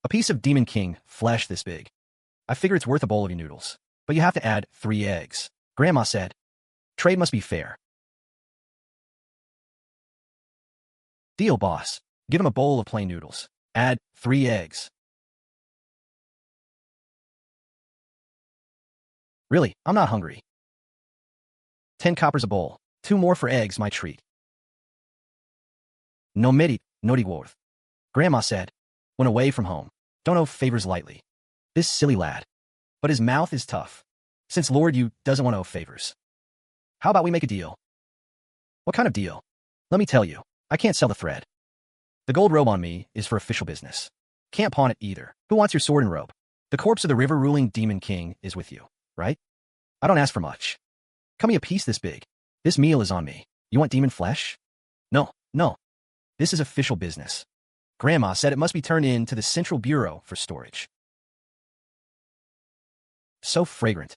A piece of Demon King flesh this big. I figure it's worth a bowl of your noodles. But you have to add 3 eggs. Grandma said. Trade must be fair. Deal, boss. Give him a bowl of plain noodles. Add 3 eggs. Really, I'm not hungry. 10 coppers a bowl. 2 more for eggs, my treat. No meri, no worth. Grandma said. When away from home. Don't owe favors lightly. This silly lad. But his mouth is tough. Since Lord Yu doesn't want to owe favors. How about we make a deal? What kind of deal? Let me tell you, I can't sell the thread. The gold robe on me is for official business. Can't pawn it either. Who wants your sword and robe? The corpse of the river-ruling Demon King is with you, right? I don't ask for much. Cut me a piece this big. This meal is on me. You want demon flesh? No, no. This is official business. Grandma said it must be turned in to the Central Bureau for storage. So fragrant.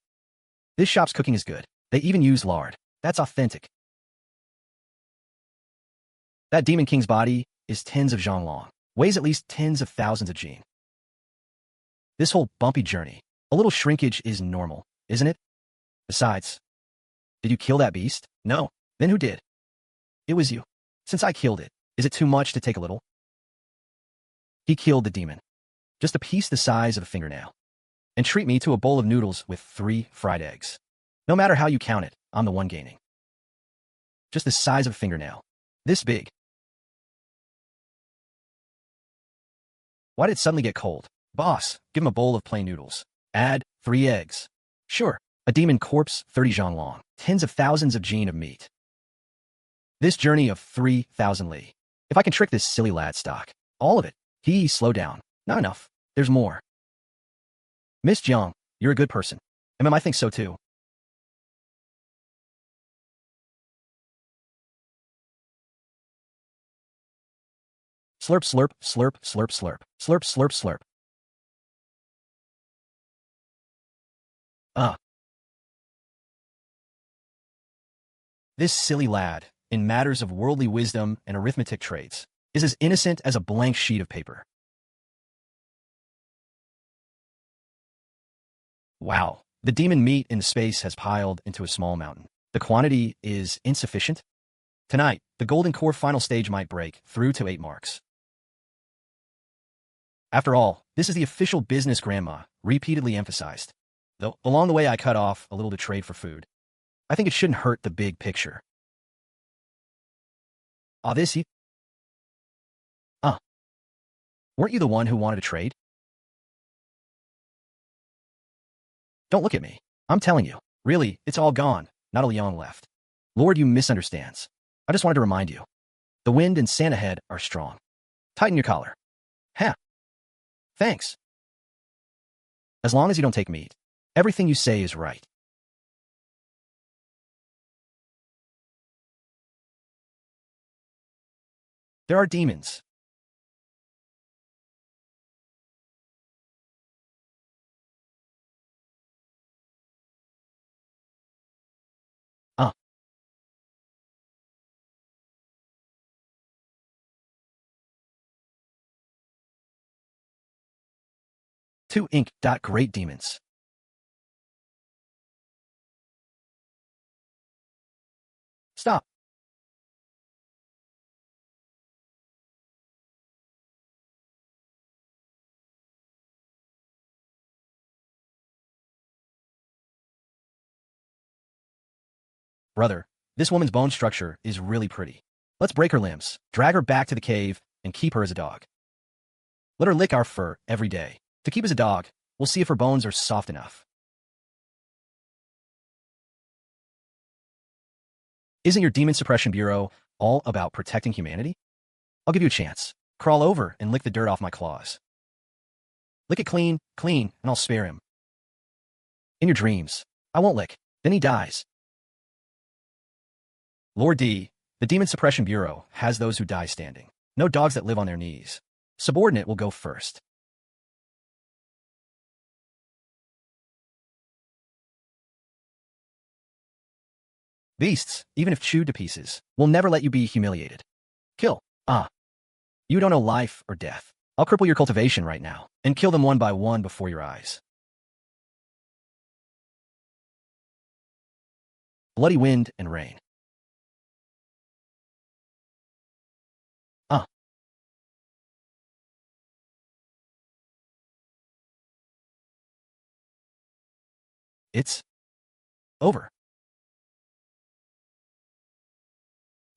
This shop's cooking is good. They even use lard. That's authentic. That Demon King's body is tens of zhang long. Weighs at least tens of thousands of jin. This whole bumpy journey. A little shrinkage is normal, isn't it? Besides, did you kill that beast? No. Then who did? It was you. Since I killed it, is it too much to take a little? He killed the demon. Just a piece the size of a fingernail. And treat me to a bowl of noodles with 3 fried eggs. No matter how you count it, I'm the one gaining. Just the size of a fingernail. This big. Why did it suddenly get cold? Boss, give him a bowl of plain noodles. Add 3 eggs. Sure. A demon corpse, 30 zhang long. Tens of thousands of jin of meat. This journey of 3,000 li. If I can trick this silly lad stock. All of it. Slow down. Not enough. There's more. Miss Jiang, you're a good person. And I think so too. Slurp, slurp, slurp, slurp, slurp, slurp, slurp, slurp. This silly lad, in matters of worldly wisdom and arithmetic trades, is as innocent as a blank sheet of paper. Wow, the demon meat in space has piled into a small mountain. The quantity is insufficient. Tonight, the golden core final stage might break through to 8 marks. After all, this is the official business Grandma repeatedly emphasized. Though along the way I cut off a little to trade for food. I think it shouldn't hurt the big picture. Weren't you the one who wanted to trade? Don't look at me. I'm telling you. Really, it's all gone. Not a Liang left. Lord Yu misunderstands. I just wanted to remind you. The wind and sand ahead are strong. Tighten your collar. Ha! Thanks. As long as you don't take meat. Everything you say is right. There are demons. Two ink. Great demons. Stop. Brother, this woman's bone structure is really pretty. Let's break her limbs, drag her back to the cave, and keep her as a dog. Let her lick our fur every day. To keep as a dog, we'll see if her bones are soft enough. Isn't your Demon Suppression Bureau all about protecting humanity? I'll give you a chance. Crawl over and lick the dirt off my claws. Lick it clean, and I'll spare him. In your dreams, I won't lick. Then he dies. Lord D, the Demon Suppression Bureau has those who die standing. No dogs that live on their knees. Subordinate will go first. Beasts, even if chewed to pieces, will never let you be humiliated. Kill. You don't know life or death. I'll cripple your cultivation right now and kill them one by one before your eyes. Bloody wind and rain. It's over.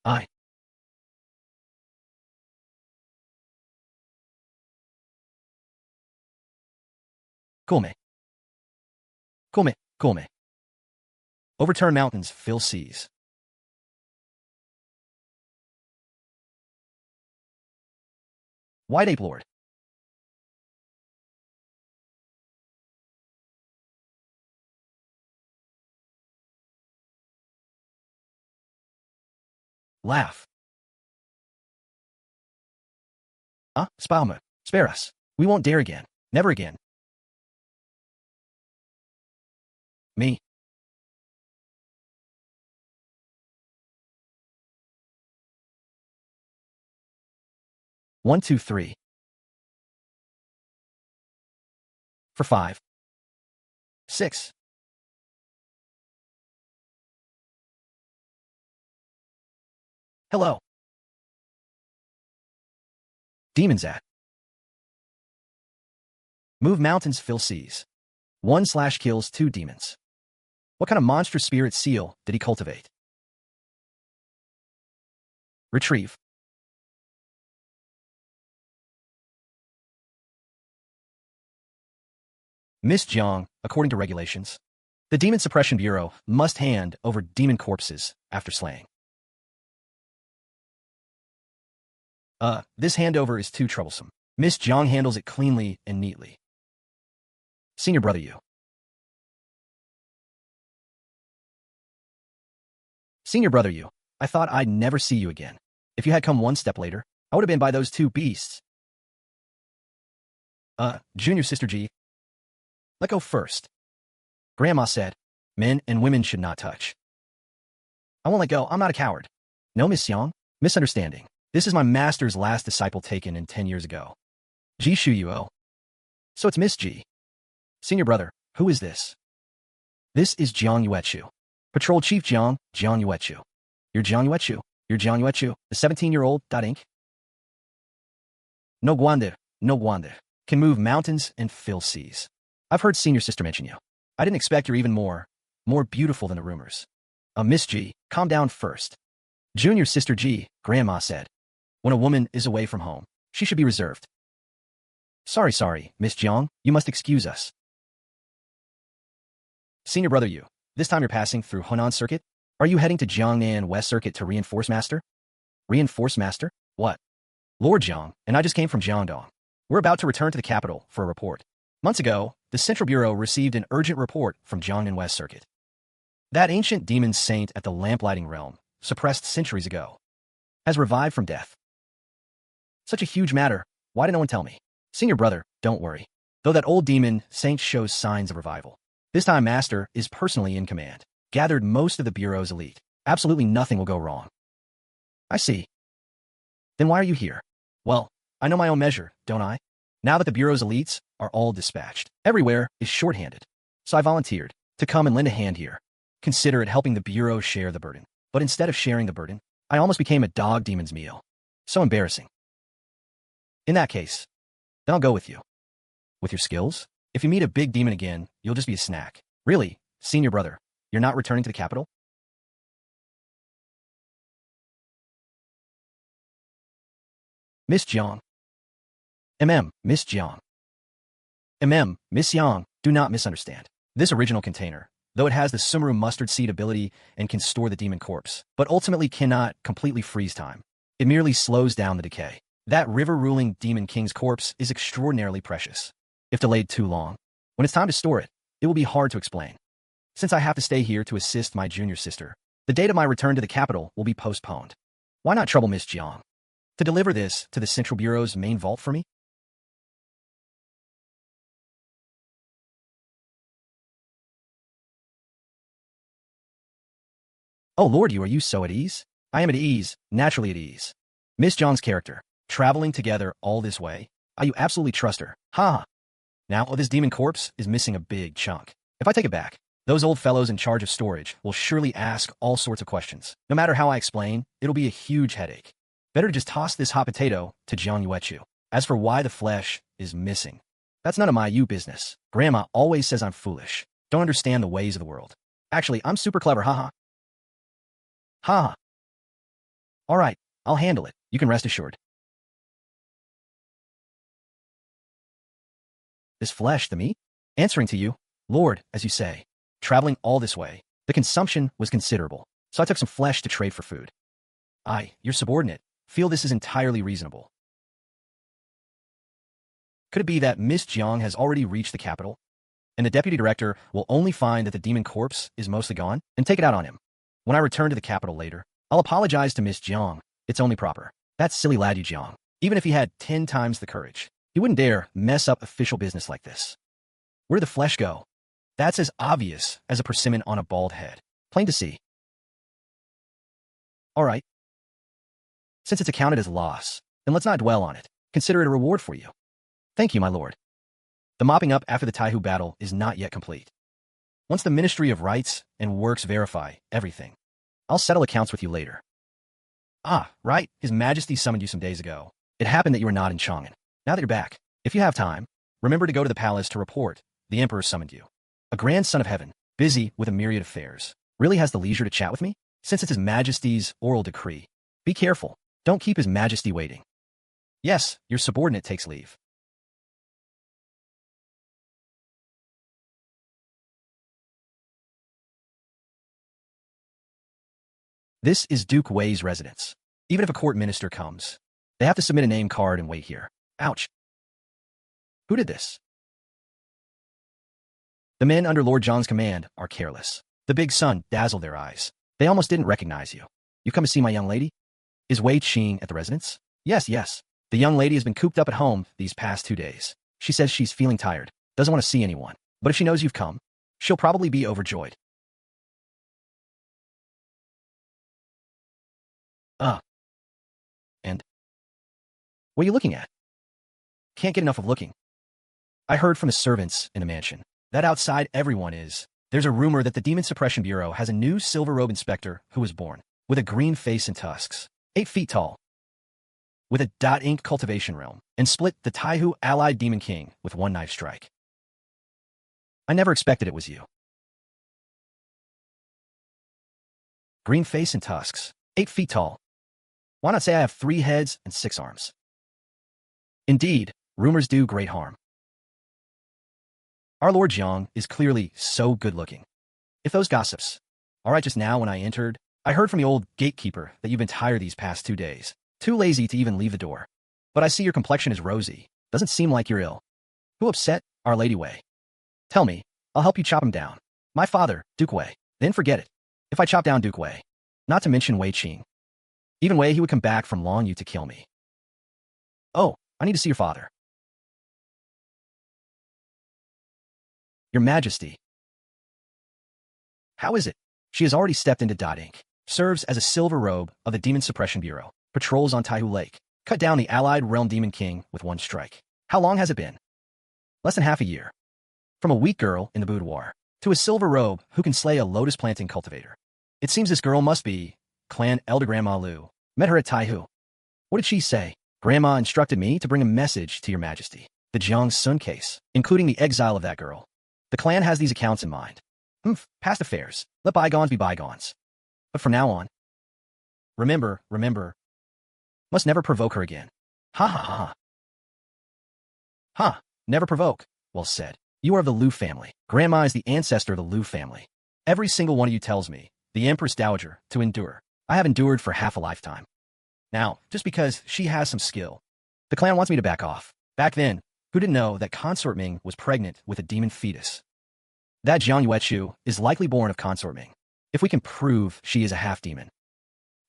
I. Cool me. Cool me. Cool me. Overturn mountains, fill seas. White Ape Lord. Laugh. Spalma. Spare us. We won't dare again. Never again. Me. One, two, three. For 5. 6. Hello. Demons at. Move mountains, fill seas. 1/kills 2 demons. What kind of monstrous spirit seal did he cultivate? Retrieve. Miss Jiang, according to regulations, the Demon Suppression Bureau must hand over demon corpses after slaying. This handover is too troublesome. Miss Jiang handles it cleanly and neatly. Senior brother Yu. Senior brother Yu, I thought I'd never see you again. If you had come one step later, I would have been by those 2 beasts. Junior sister Ji. Let go first. Grandma said, men and women should not touch. I won't let go. I'm not a coward. No, Miss Jiang. Misunderstanding. This is my master's last disciple taken in 10 years ago. Ji Shuyu. So it's Miss Ji. Senior brother, who is this? This is Jiang Yuechu. Patrol Chief Jiang Yuechu. You're Jiang Yuechu. You're Jiang Yuechu, the 17-year-old, Inc. No guande, can move mountains and fill seas. I've heard senior sister mention you. I didn't expect you're even more beautiful than the rumors. Miss Ji, calm down first. Junior sister Ji, Grandma said. When a woman is away from home, she should be reserved. Sorry, Miss Jiang, you must excuse us. Senior brother Yu, this time you're passing through Hunan Circuit? Are you heading to Jiangnan West Circuit to reinforce Master? Reinforce Master? What? Lord Jiang, and I just came from Jiangdong. We're about to return to the capital for a report. Months ago, the Central Bureau received an urgent report from Jiangnan West Circuit. That ancient demon saint at the lamplighting realm, suppressed centuries ago, has revived from death. Such a huge matter, why did no one tell me? Senior brother, don't worry. Though that old demon saint shows signs of revival. This time Master is personally in command. Gathered most of the Bureau's elite. Absolutely nothing will go wrong. I see. Then why are you here? Well, I know my own measure, don't I? Now that the Bureau's elites are all dispatched, everywhere is short-handed. So I volunteered to come and lend a hand here. Consider it helping the Bureau share the burden. But instead of sharing the burden, I almost became a dog demon's meal. So embarrassing. In that case, then I'll go with you. With your skills? If you meet a big demon again, you'll just be a snack. Really, senior brother, you're not returning to the capital? Miss Jiang. Miss Jiang. Miss Jiang, do not misunderstand. This original container, though it has the Sumeru mustard seed ability and can store the demon corpse, but ultimately cannot completely freeze time. It merely slows down the decay. That river-ruling demon king's corpse is extraordinarily precious. If delayed too long, when it's time to store it, it will be hard to explain. Since I have to stay here to assist my junior sister, the date of my return to the capital will be postponed. Why not trouble Miss Jiang to deliver this to the Central Bureau's main vault for me? Oh Lord, are you so at ease? I am at ease, naturally at ease. Miss Jiang's character, traveling together all this way, You absolutely trust her. Ha ha. Now, this demon corpse is missing a big chunk. If I take it back, those old fellows in charge of storage will surely ask all sorts of questions. No matter how I explain, it'll be a huge headache. Better to just toss this hot potato to Jiang Yuechu. As for why the flesh is missing, that's none of my business. Grandma always says I'm foolish. Don't understand the ways of the world. Actually, I'm super clever, haha. Haha. All right, I'll handle it. You can rest assured. This flesh, the meat? Answering to you, Lord, as you say, traveling all this way, the consumption was considerable, so I took some flesh to trade for food. Your subordinate, feel this is entirely reasonable. Could it be that Miss Jiang has already reached the capital, and the deputy director will only find that the demon corpse is mostly gone and take it out on him? When I return to the capital later, I'll apologize to Miss Jiang. It's only proper. That silly lad Jiang, even if he had 10 times the courage, he wouldn't dare mess up official business like this. Where did the flesh go? That's as obvious as a persimmon on a bald head. Plain to see. All right. Since it's accounted as loss, then let's not dwell on it. Consider it a reward for you. Thank you, my lord. The mopping up after the Taihu battle is not yet complete. Once the Ministry of Rights and Works verify everything, I'll settle accounts with you later. Right. His Majesty summoned you some days ago. It happened that you were not in Chang'an. Now that you're back, if you have time, remember to go to the palace to report the Emperor summoned you. A grand son of heaven, busy with a myriad affairs, really has the leisure to chat with me? Since it's His Majesty's oral decree, be careful. Don't keep His Majesty waiting. Yes, your subordinate takes leave. This is Duke Wei's residence. Even if a court minister comes, they have to submit a name card and wait here. Ouch. Who did this? The men under Lord John's command are careless. The big sun dazzled their eyes. They almost didn't recognize you. You come to see my young lady? Is Wei Qing at the residence? Yes. The young lady has been cooped up at home these past 2 days. She says she's feeling tired, doesn't want to see anyone. But if she knows you've come, she'll probably be overjoyed. And? What are you looking at? Can't get enough of looking. I heard from the servants in the mansion that outside everyone is. There's a rumor that the Demon Suppression Bureau has a new Silver-Robe Inspector who was born with a green face and tusks, 8 feet tall, with a .ink cultivation realm, and split the Taihu allied Demon King with one knife strike. I never expected it was you. Green face and tusks, 8 feet tall. Why not say I have 3 heads and 6 arms? Indeed, rumors do great harm. Our Lord Jiang is clearly so good-looking. If those gossips. All right, just now when I entered, I heard from the old gatekeeper that you've been tired these past 2 days. Too lazy to even leave the door. But I see your complexion is rosy. Doesn't seem like you're ill. Who upset Our Lady Wei? Tell me, I'll help you chop him down. My father, Duke Wei. Then forget it. If I chop down Duke Wei, not to mention Wei Qing. Even Wei, he would come back from Liangzhou to kill me. Oh, I need to see your father. Your Majesty. How is it? She has already stepped into .ink. Serves as a Silver-Robe of the Demon Suppression Bureau. Patrols on Taihu Lake. Cut down the allied realm Demon King with one strike. How long has it been? Less than half a year. From a weak girl in the boudoir to a Silver-Robe who can slay a lotus-planting cultivator. It seems this girl must be Clan Elder Grandma Lu. Met her at Taihu. What did she say? Grandma instructed me to bring a message to your Majesty. The Jiang Sun case, including the exile of that girl. The clan has these accounts in mind. Past affairs. Let bygones be bygones. But from now on, remember, must never provoke her again. Ha, never provoke. Well said. You are of the Lu family. Grandma is the ancestor of the Lu family. Every single one of you tells me, the Empress Dowager, to endure. I have endured for half a lifetime. Now, just because she has some skill, the clan wants me to back off. Back then, who didn't know that Consort Ming was pregnant with a demon fetus? That Jiang Yuechu is likely born of Consort Ming. If we can prove she is a half-demon,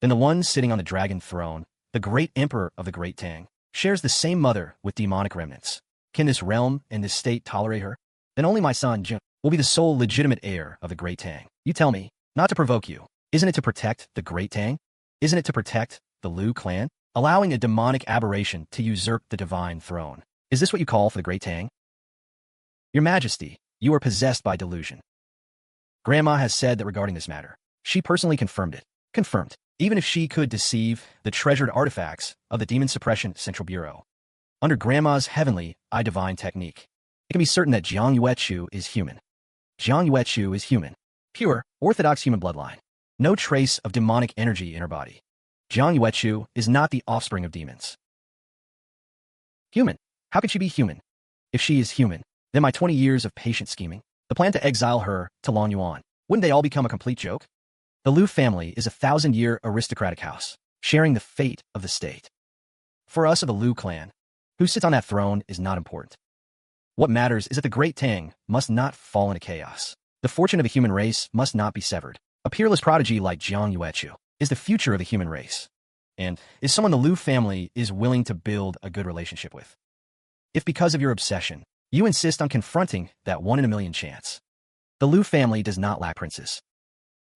then the one sitting on the dragon throne, the great emperor of the Great Tang, shares the same mother with demonic remnants. Can this realm and this state tolerate her? Then only my son, Jun, will be the sole legitimate heir of the Great Tang. You tell me, not to provoke you. Isn't it to protect the Great Tang? Isn't it to protect the Lu clan? Allowing a demonic aberration to usurp the divine throne. Is this what you call for the Great Tang? Your Majesty, you are possessed by delusion. Grandma has said that regarding this matter, she personally confirmed it. Confirmed. Even if she could deceive the treasured artifacts of the Demon Suppression Central Bureau. Under Grandma's heavenly, divine technique, it can be certain that Jiang Yuechu is human. Jiang Yuechu is human. Pure, orthodox human bloodline. No trace of demonic energy in her body. Jiang Yuechu is not the offspring of demons. Human. How could she be human? If she is human, then my 20 years of patient scheming, the plan to exile her to Longyuan, wouldn't they all become a complete joke? The Liu family is a 1,000-year aristocratic house, sharing the fate of the state. For us of the Liu clan, who sits on that throne is not important. What matters is that the Great Tang must not fall into chaos. The fortune of the human race must not be severed. A peerless prodigy like Jiang Yuechu is the future of the human race, and is someone the Liu family is willing to build a good relationship with. If because of your obsession, you insist on confronting that 1 in a million chance, the Liu family does not lack princes,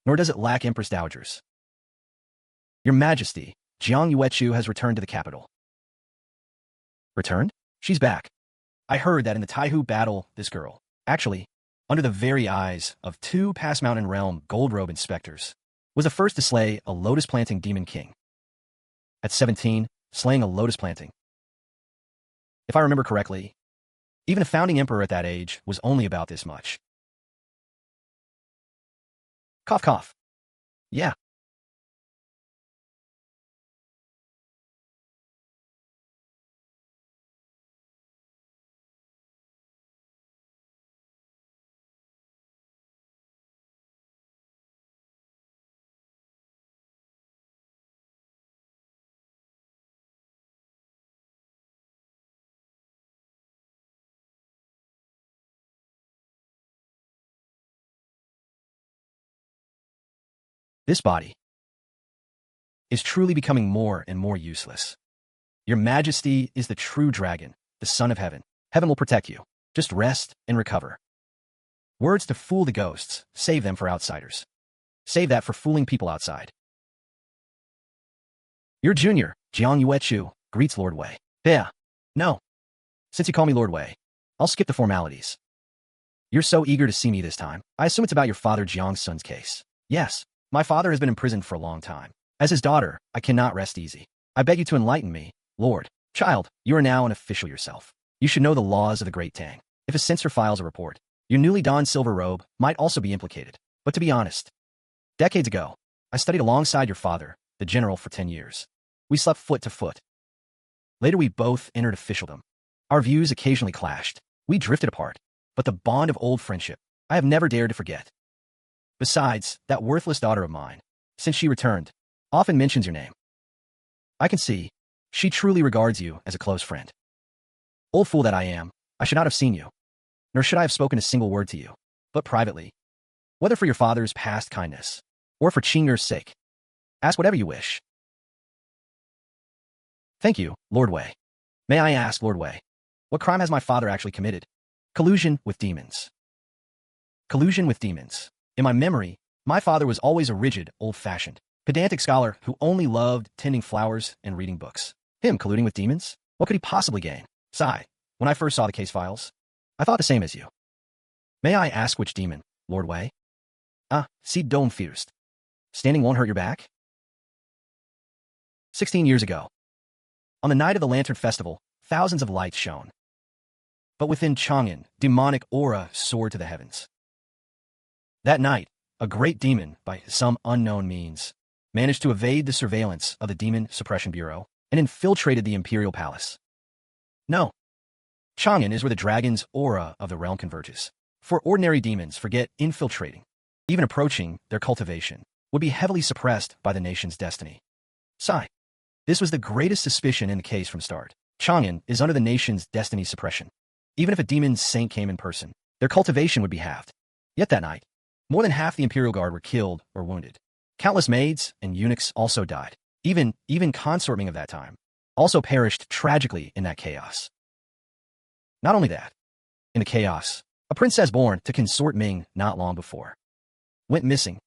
nor does it lack empress dowagers. Your Majesty, Jiang Yuechu has returned to the capital. Returned? She's back. I heard that in the Taihu battle, this girl, actually, under the very eyes of 2 Pass Mountain Realm Gold-Robe Inspectors, was the first to slay a lotus-planting demon king. At 17, slaying a lotus-planting. If I remember correctly, even a founding emperor at that age was only about this much. Cough, cough. Yeah. This body is truly becoming more and more useless. Your Majesty is the true dragon, the son of heaven. Heaven will protect you. Just rest and recover. Words to fool the ghosts, save them for outsiders. Save that for fooling people outside. Your junior, Jiang Yuechu, greets Lord Wei. Yeah. No. Since you call me Lord Wei, I'll skip the formalities. You're so eager to see me this time. I assume it's about your father Jiang's son's case. Yes. My father has been imprisoned for a long time. As his daughter, I cannot rest easy. I beg you to enlighten me, Lord. Child, you are now an official yourself. You should know the laws of the Great Tang. If a censor files a report, your newly donned silver robe might also be implicated. But to be honest, decades ago, I studied alongside your father, the general, for 10 years. We slept foot to foot. Later we both entered officialdom. Our views occasionally clashed. We drifted apart. But the bond of old friendship, I have never dared to forget. Besides, that worthless daughter of mine, since she returned, often mentions your name. I can see, she truly regards you as a close friend. Old fool that I am, I should not have seen you, nor should I have spoken a single word to you, but privately, whether for your father's past kindness, or for Qing'er's sake. Ask whatever you wish. Thank you, Lord Wei. May I ask, Lord Wei, what crime has my father actually committed? Collusion with demons. Collusion with demons. In my memory, my father was always a rigid, old-fashioned, pedantic scholar who only loved tending flowers and reading books. Him colluding with demons? What could he possibly gain? Sigh. When I first saw the case files, I thought the same as you. May I ask which demon, Lord Wei? See Dome First. Standing won't hurt your back? 16 years ago. On the night of the Lantern Festival, thousands of lights shone. But within Chang'an, demonic aura soared to the heavens. That night, a great demon, by some unknown means, managed to evade the surveillance of the Demon Suppression Bureau and infiltrated the imperial palace. No. Chang'an is where the dragon's aura of the realm converges. For ordinary demons, forget infiltrating. Even approaching their cultivation would be heavily suppressed by the nation's destiny. Sigh. This was the greatest suspicion in the case from start. Chang'an is under the nation's destiny suppression. Even if a demon saint came in person, their cultivation would be halved. Yet that night, more than half the Imperial Guard were killed or wounded. Countless maids and eunuchs also died. Even consort Ming of that time also perished tragically in that chaos. Not only that, in the chaos, a princess born to consort Ming not long before went missing.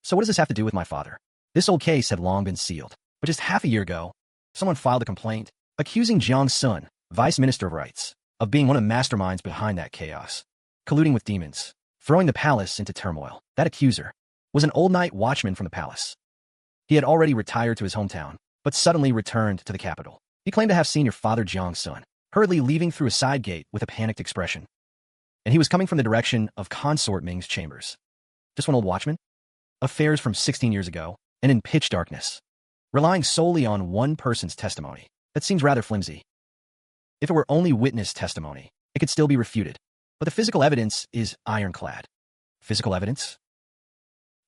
So what does this have to do with my father? This old case had long been sealed, but just half a year ago, someone filed a complaint accusing Jiang's son Vice Minister of Rights, of being one of the masterminds behind that chaos, colluding with demons, throwing the palace into turmoil. That accuser was an old night watchman from the palace. He had already retired to his hometown, but suddenly returned to the capital. He claimed to have seen your father Jiang's son, hurriedly leaving through a side gate with a panicked expression. And he was coming from the direction of Consort Ming's chambers. Just one old watchman? Affairs from 16 years ago, and in pitch darkness. Relying solely on one person's testimony. That seems rather flimsy. If it were only witness testimony, it could still be refuted. But the physical evidence is ironclad. Physical evidence?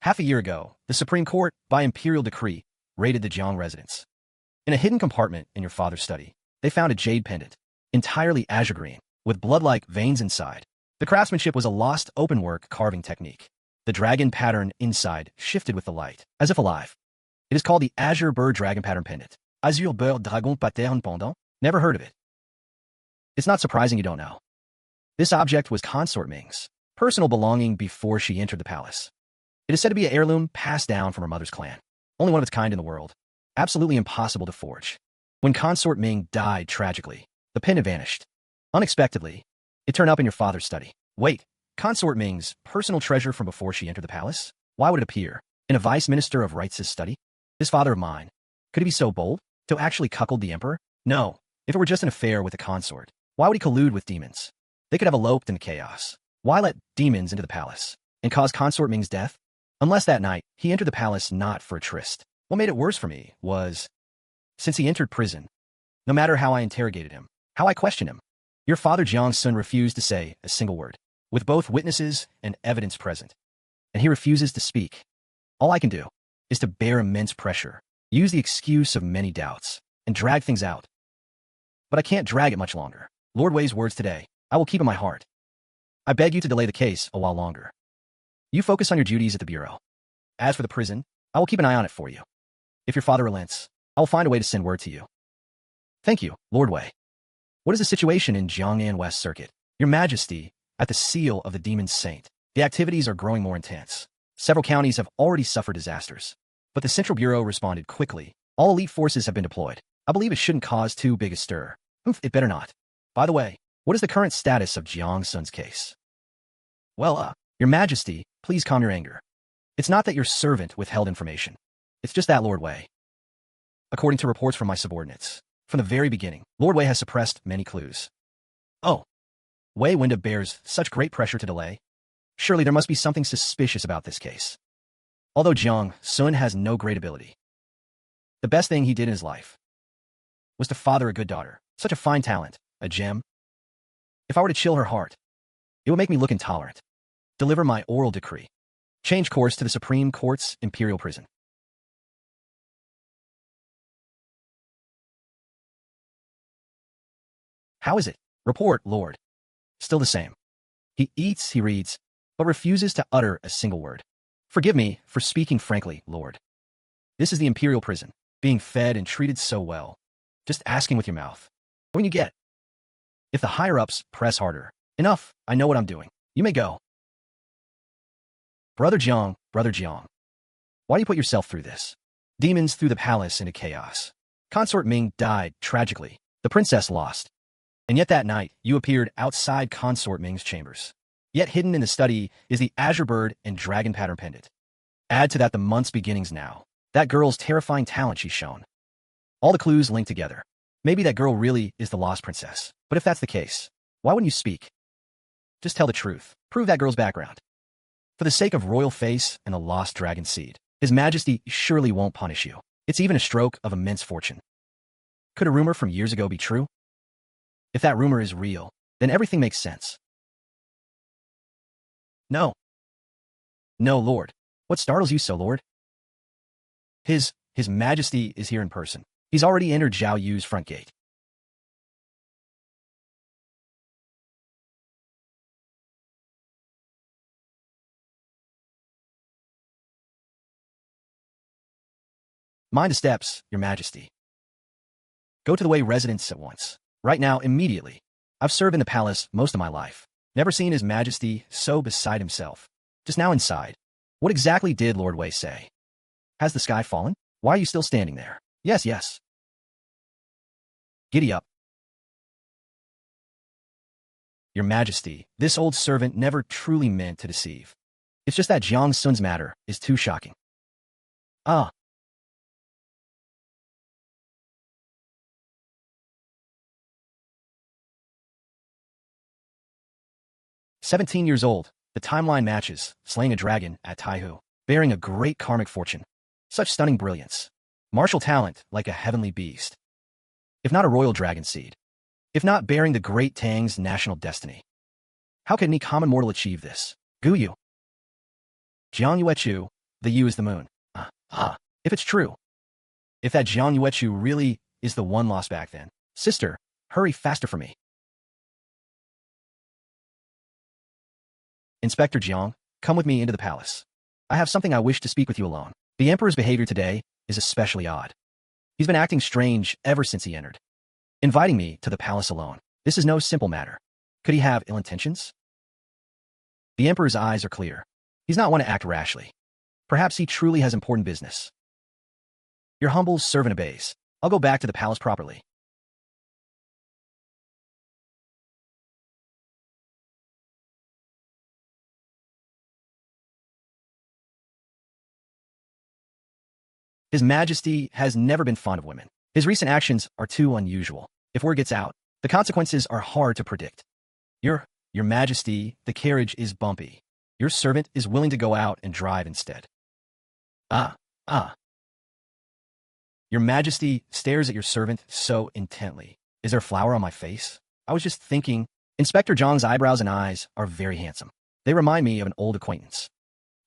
Half a year ago, the Supreme Court, by imperial decree, raided the Jiang residence. In a hidden compartment in your father's study, they found a jade pendant, entirely azure green, with blood-like veins inside. The craftsmanship was a lost open-work carving technique. The dragon pattern inside shifted with the light, as if alive. It is called the Azure Bird Dragon Pattern Pendant. Azure Bird Dragon Pattern Pendant? Never heard of it. It's not surprising you don't know. This object was Consort Ming's personal belonging before she entered the palace. It is said to be an heirloom passed down from her mother's clan. Only one of its kind in the world. Absolutely impossible to forge. When Consort Ming died tragically, the pendant vanished. Unexpectedly, it turned up in your father's study. Wait, Consort Ming's personal treasure from before she entered the palace? Why would it appear in a vice minister of rights' study? This father of mine, could he be so bold to actually cuckold the emperor? No, if it were just an affair with a consort, why would he collude with demons? They could have eloped into chaos. Why let demons into the palace and cause Consort Ming's death? Unless that night, he entered the palace not for a tryst. What made it worse for me was, since he entered prison, no matter how I interrogated him, how I questioned him, your father Jiang's son refused to say a single word, with both witnesses and evidence present. And he refuses to speak. All I can do is to bear immense pressure, use the excuse of many doubts, and drag things out. But I can't drag it much longer. Lord Wei's words today, I will keep in my heart. I beg you to delay the case a while longer. You focus on your duties at the bureau. As for the prison, I will keep an eye on it for you. If your father relents, I will find a way to send word to you. Thank you, Lord Wei. What is the situation in Jiang'an West Circuit? Your Majesty, at the seal of the Demon Saint, the activities are growing more intense. Several counties have already suffered disasters. But the Central Bureau responded quickly. All elite forces have been deployed. I believe it shouldn't cause too big a stir. It better not. By the way, what is the current status of Jiang's son's case? Well, Your Majesty, please calm your anger. It's not that your servant withheld information. It's just that Lord Wei. According to reports from my subordinates, from the very beginning, Lord Wei has suppressed many clues. Oh, Wei Winda bears such great pressure to delay. Surely there must be something suspicious about this case. Although Jiang Sun has no great ability, the best thing he did in his life was to father a good daughter, such a fine talent, a gem. If I were to chill her heart, it would make me look intolerant. Deliver my oral decree. Change course to the Supreme Court's imperial prison. How is it? Report, Lord. Still the same. He eats, he reads, but refuses to utter a single word. Forgive me for speaking frankly, Lord. This is the imperial prison, being fed and treated so well. Just asking with your mouth. When you get. If the higher-ups press harder. Enough, I know what I'm doing. You may go. Brother Jiang, why do you put yourself through this? Demons threw the palace into chaos. Consort Ming died tragically. The princess lost. And yet that night, you appeared outside Consort Ming's chambers. Yet hidden in the study is the Azure Bird and Dragon Pattern Pendant. Add to that the month's beginnings now. That girl's terrifying talent she's shown. All the clues link together. Maybe that girl really is the lost princess. But if that's the case, why wouldn't you speak? Just tell the truth. Prove that girl's background. For the sake of royal face and a lost dragon seed, His Majesty surely won't punish you. It's even a stroke of immense fortune. Could a rumor from years ago be true? If that rumor is real, then everything makes sense. No. No, Lord. What startles you so, Lord? His Majesty is here in person. He's already entered Zhao Yu's front gate. Mind the steps, Your Majesty. Go to the Wei residence at once. Right now, immediately. I've served in the palace most of my life. Never seen His Majesty so beside himself. Just now inside. What exactly did Lord Wei say? Has the sky fallen? Why are you still standing there? Yes. Giddy up. Your Majesty, this old servant never truly meant to deceive. It's just that Jiang Sun's matter is too shocking. Ah. 17 years old, the timeline matches, slaying a dragon at Taihu, bearing a great karmic fortune. Such stunning brilliance. Martial talent like a heavenly beast. If not a royal dragon seed. If not bearing the great Tang's national destiny. How can any common mortal achieve this? Guyu. Jiang Yuechu, the Yu is the moon. If it's true. If that Jiang Yuechu really is the one lost back then. Sister, hurry faster for me. Inspector Jiang, come with me into the palace. I have something I wish to speak with you alone. The Emperor's behavior today is especially odd. He's been acting strange ever since he entered. Inviting me to the palace alone. This is no simple matter. Could he have ill intentions? The Emperor's eyes are clear. He's not one to act rashly. Perhaps he truly has important business. Your humble servant obeys. I'll go back to the palace properly. His Majesty has never been fond of women. His recent actions are too unusual. If word gets out, the consequences are hard to predict. Your Majesty, the carriage is bumpy. Your servant is willing to go out and drive instead. Your Majesty stares at your servant so intently. Is there flour on my face? I was just thinking. Inspector Zhang's eyebrows and eyes are very handsome. They remind me of an old acquaintance.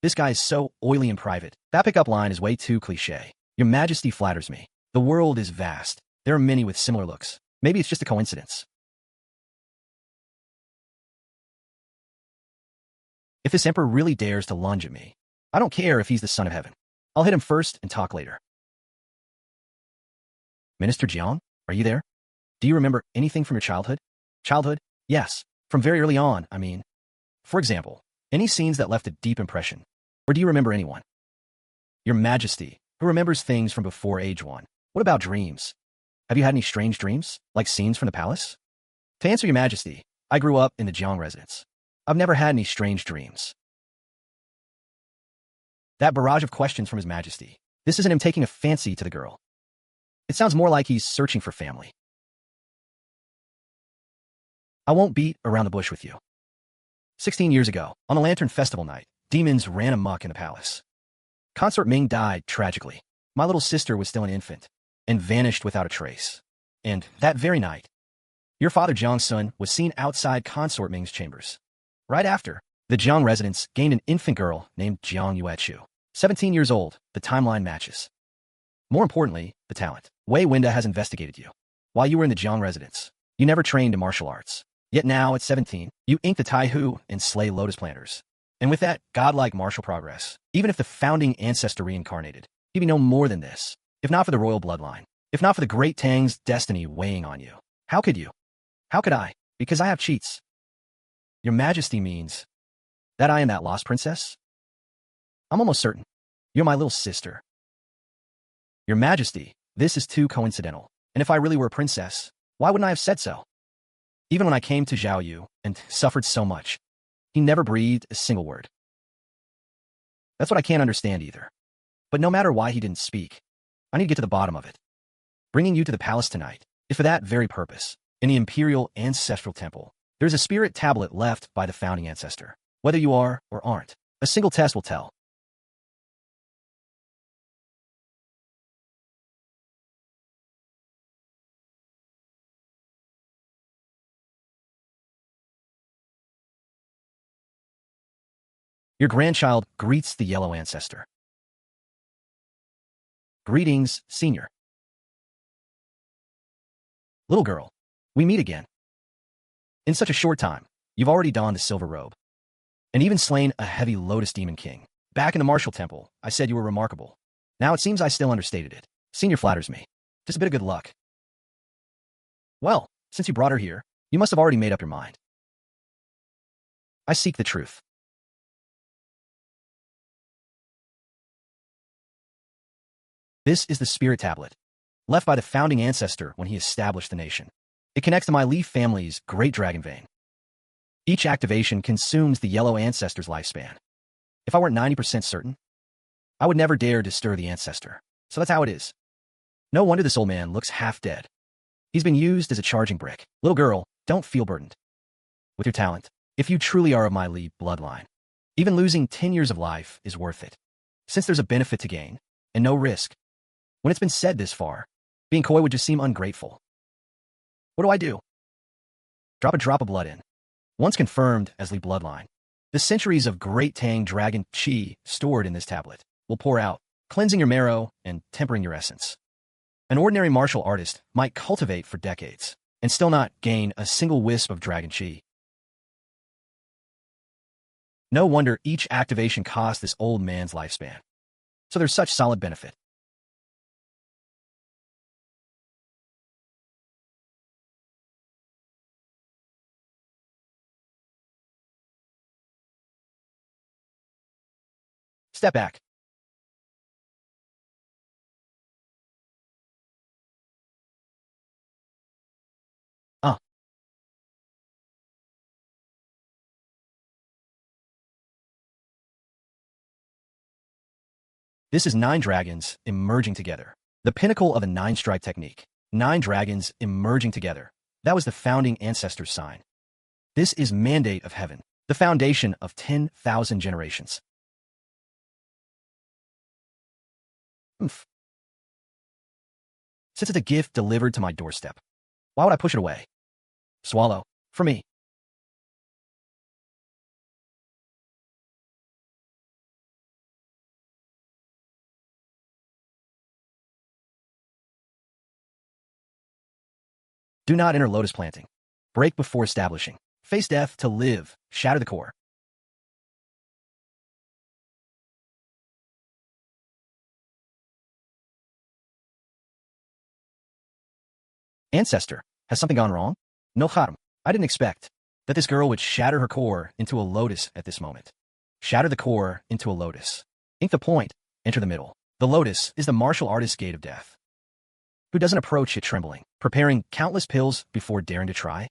This guy is so oily in private. That pickup line is way too cliché. Your Majesty flatters me. The world is vast. There are many with similar looks. Maybe it's just a coincidence. If this emperor really dares to lunge at me, I don't care if he's the son of heaven. I'll hit him first and talk later. Minister Jiang, are you there? Do you remember anything from your childhood? Childhood? Yes. From very early on, I mean. For example, any scenes that left a deep impression. Or do you remember anyone? Your Majesty, who remembers things from before age 1. What about dreams? Have you had any strange dreams, like scenes from the palace? To answer your Majesty, I grew up in the Jiang residence. I've never had any strange dreams. That barrage of questions from His Majesty. This isn't him taking a fancy to the girl. It sounds more like he's searching for family. I won't beat around the bush with you. 16 years ago, on the Lantern Festival night, demons ran amok in the palace. Consort Ming died tragically. My little sister was still an infant and vanished without a trace. And that very night, your father Jiang Sun was seen outside Consort Ming's chambers. Right after, the Jiang residence gained an infant girl named Jiang Yuechu. 17 years old, the timeline matches. More importantly, the talent. Wei Winda has investigated you. While you were in the Jiang residence, you never trained in martial arts. Yet now, at 17, you ink the Taihu and slay lotus planters. And with that godlike martial progress, even if the founding ancestor reincarnated, he'd be no more than this. If not for the royal bloodline, if not for the great Tang's destiny weighing on you. How could you? How could I? Because I have cheats. Your Majesty means that I am that lost princess? I'm almost certain. You're my little sister. Your Majesty, this is too coincidental. And if I really were a princess, why wouldn't I have said so? Even when I came to Zhaoyue and suffered so much, he never breathed a single word. That's what I can't understand either. But no matter why he didn't speak, I need to get to the bottom of it. Bringing you to the palace tonight is for that very purpose. In the imperial ancestral temple, there's a spirit tablet left by the founding ancestor. Whether you are or aren't, a single test will tell. Your grandchild greets the yellow ancestor. Greetings, senior. Little girl, we meet again. In such a short time, you've already donned the silver robe, and even slain a heavy lotus demon king. Back in the martial temple, I said you were remarkable. Now it seems I still understated it. Senior flatters me. Just a bit of good luck. Well, since you brought her here, you must have already made up your mind. I seek the truth. This is the spirit tablet, left by the founding ancestor when he established the nation. It connects to my Li family's great dragon vein. Each activation consumes the yellow ancestor's lifespan. If I weren't 90% certain, I would never dare to stir the ancestor. So that's how it is. No wonder this old man looks half dead. He's been used as a charging brick. Little girl, don't feel burdened with your talent. If you truly are of my Li bloodline, even losing 10 years of life is worth it, since there's a benefit to gain and no risk. When it's been said this far, being coy would just seem ungrateful. What do I do? Drop a drop of blood in. Once confirmed as Li bloodline, the centuries of Great Tang Dragon Qi stored in this tablet will pour out, cleansing your marrow and tempering your essence. An ordinary martial artist might cultivate for decades and still not gain a single wisp of Dragon Qi. No wonder each activation cost this old man's lifespan. So there's such solid benefit. Step back. This is 9 dragons emerging together. The pinnacle of a 9-strike technique. 9 dragons emerging together. That was the founding ancestor's sign. This is mandate of heaven, the foundation of 10,000 generations. Oomph. Since it's a gift delivered to my doorstep, why would I push it away? Swallow. For me. Do not enter lotus planting. Break before establishing. Face death to live. Shatter the core. Ancestor, has something gone wrong? No harm. I didn't expect that this girl would shatter her core into a lotus at this moment. Shatter the core into a lotus. Ink the point, enter the middle. The lotus is the martial artist's gate of death. Who doesn't approach it trembling, preparing countless pills before daring to try?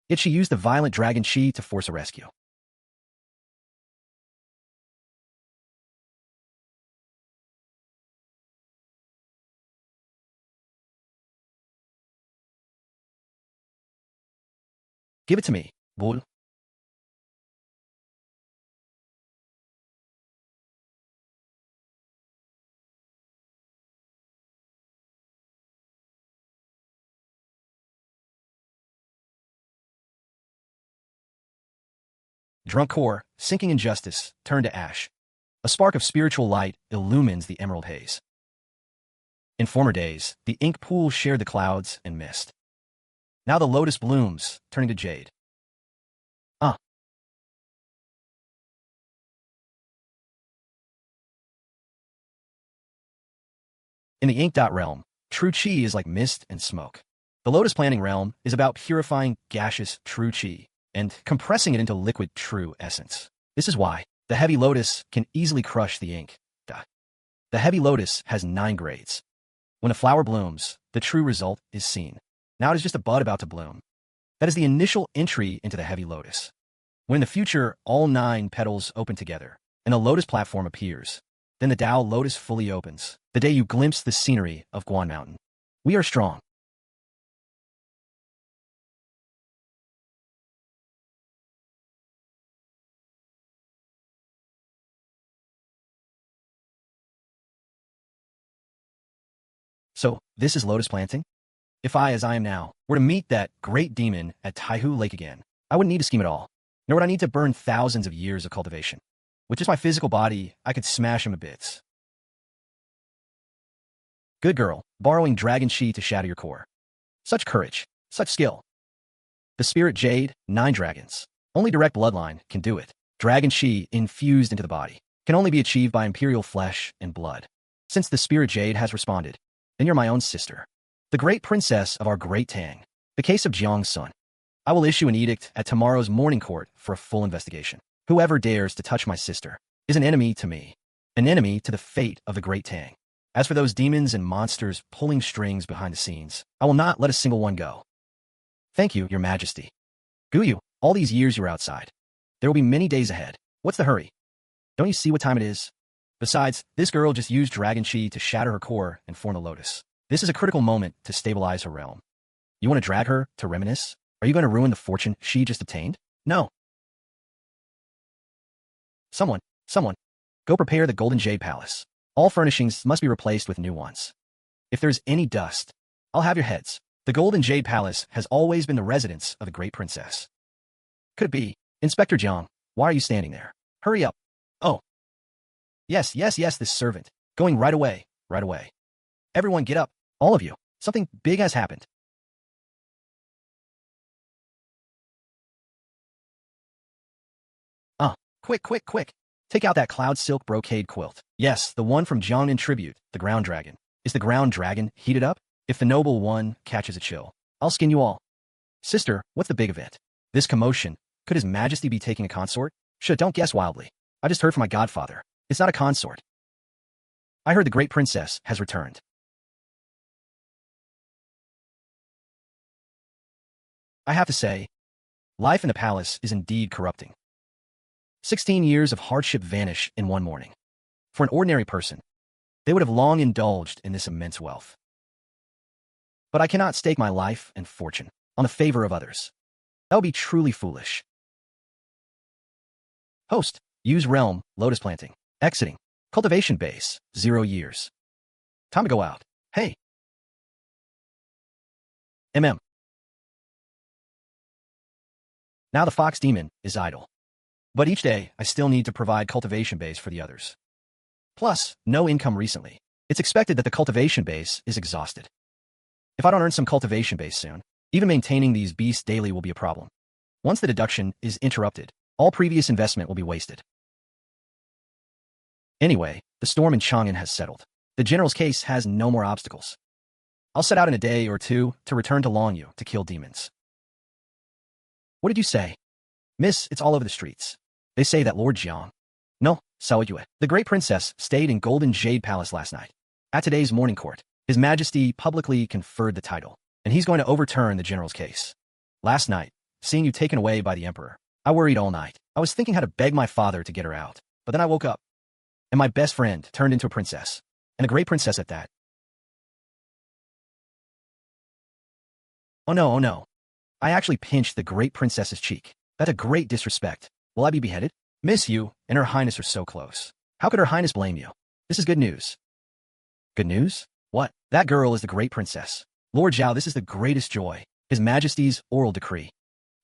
Yet she used the violent dragon Qi to force a rescue. Give it to me, bull. Drunk core, sinking injustice, turned to ash. A spark of spiritual light illumines the emerald haze. In former days, the ink pool shared the clouds and mist. Now the lotus blooms, turning to jade. Ah. In the ink dot realm, true Qi is like mist and smoke. The lotus planting realm is about purifying gaseous true Qi and compressing it into liquid true essence. This is why the heavy lotus can easily crush the ink. The heavy lotus has 9 grades. When a flower blooms, the true result is seen. Now it is just a bud about to bloom. That is the initial entry into the heavy lotus. When in the future all 9 petals open together and a lotus platform appears, then the Tao lotus fully opens, the day you glimpse the scenery of Guan Mountain. We are strong. So, this is lotus planting? If I, as I am now, were to meet that great demon at Taihu Lake again, I wouldn't need to scheme at all, nor would I need to burn thousands of years of cultivation. With just my physical body, I could smash him to bits. Good girl, borrowing dragon Qi to shatter your core. Such courage, such skill. The spirit jade, 9 dragons. Only direct bloodline can do it. Dragon Qi infused into the body can only be achieved by imperial flesh and blood. Since the spirit jade has responded, then you're my own sister. The great princess of our great Tang. The case of Jiang's son. I will issue an edict at tomorrow's morning court for a full investigation. Whoever dares to touch my sister is an enemy to me, an enemy to the fate of the great Tang. As for those demons and monsters pulling strings behind the scenes, I will not let a single one go. Thank you, your majesty. Guyu, All these years you were outside. There will be many days ahead. What's the hurry? Don't you see what time it is? Besides, this girl just used dragon chi to shatter her core and form the lotus. This is a critical moment to stabilize her realm. You want to drag her to reminisce? Are you going to ruin the fortune she just obtained? No. Someone, go prepare the Golden Jade Palace. All furnishings must be replaced with new ones. If there's any dust, I'll have your heads. The Golden Jade Palace has always been the residence of the Great Princess. Could it be? Inspector Jiang, why are you standing there? Hurry up. Oh. Yes, this servant. Going right away. Everyone get up. All of you. Something big has happened. Quick. Take out that cloud silk brocade quilt. Yes, the one from Jiang in tribute, the ground dragon. Is the ground dragon heated up? If the noble one catches a chill, I'll skin you all. Sister, what's the big of it? This commotion. Could His Majesty be taking a consort? Don't guess wildly. I just heard from my godfather. It's not a consort. I heard the Great Princess has returned. I have to say, life in the palace is indeed corrupting. 16 years of hardship vanish in one morning. For an ordinary person, they would have long indulged in this immense wealth. But I cannot stake my life and fortune on the favor of others. That would be truly foolish. Host, use realm, lotus planting. Exiting. Cultivation base, 0 years. Time to go out. Hey. MM. Now the fox demon is idle. But each day, I still need to provide cultivation base for the others. Plus, no income recently. It's expected that the cultivation base is exhausted. If I don't earn some cultivation base soon, even maintaining these beasts daily will be a problem. Once the deduction is interrupted, all previous investment will be wasted. Anyway, the storm in Chang'an has settled. The general's case has no more obstacles. I'll set out in a day or two to return to Liangzhou to kill demons. What did you say? Miss, it's all over the streets. They say that Lord Jiang, no, Zhaoyue, the Great Princess, stayed in Golden Jade Palace last night. At today's morning court, His Majesty publicly conferred the title, and he's going to overturn the general's case. Last night, seeing you taken away by the emperor, I worried all night. I was thinking how to beg my father to get her out, but then I woke up, and my best friend turned into a princess, and a great princess at that. Oh no. I actually pinched the Great Princess's cheek. That's a great disrespect. Will I be beheaded? Miss, you and Her Highness are so close. How could Her Highness blame you? This is good news. Good news? What? That girl is the Great Princess. Lord Jiao, this is the greatest joy. His Majesty's oral decree.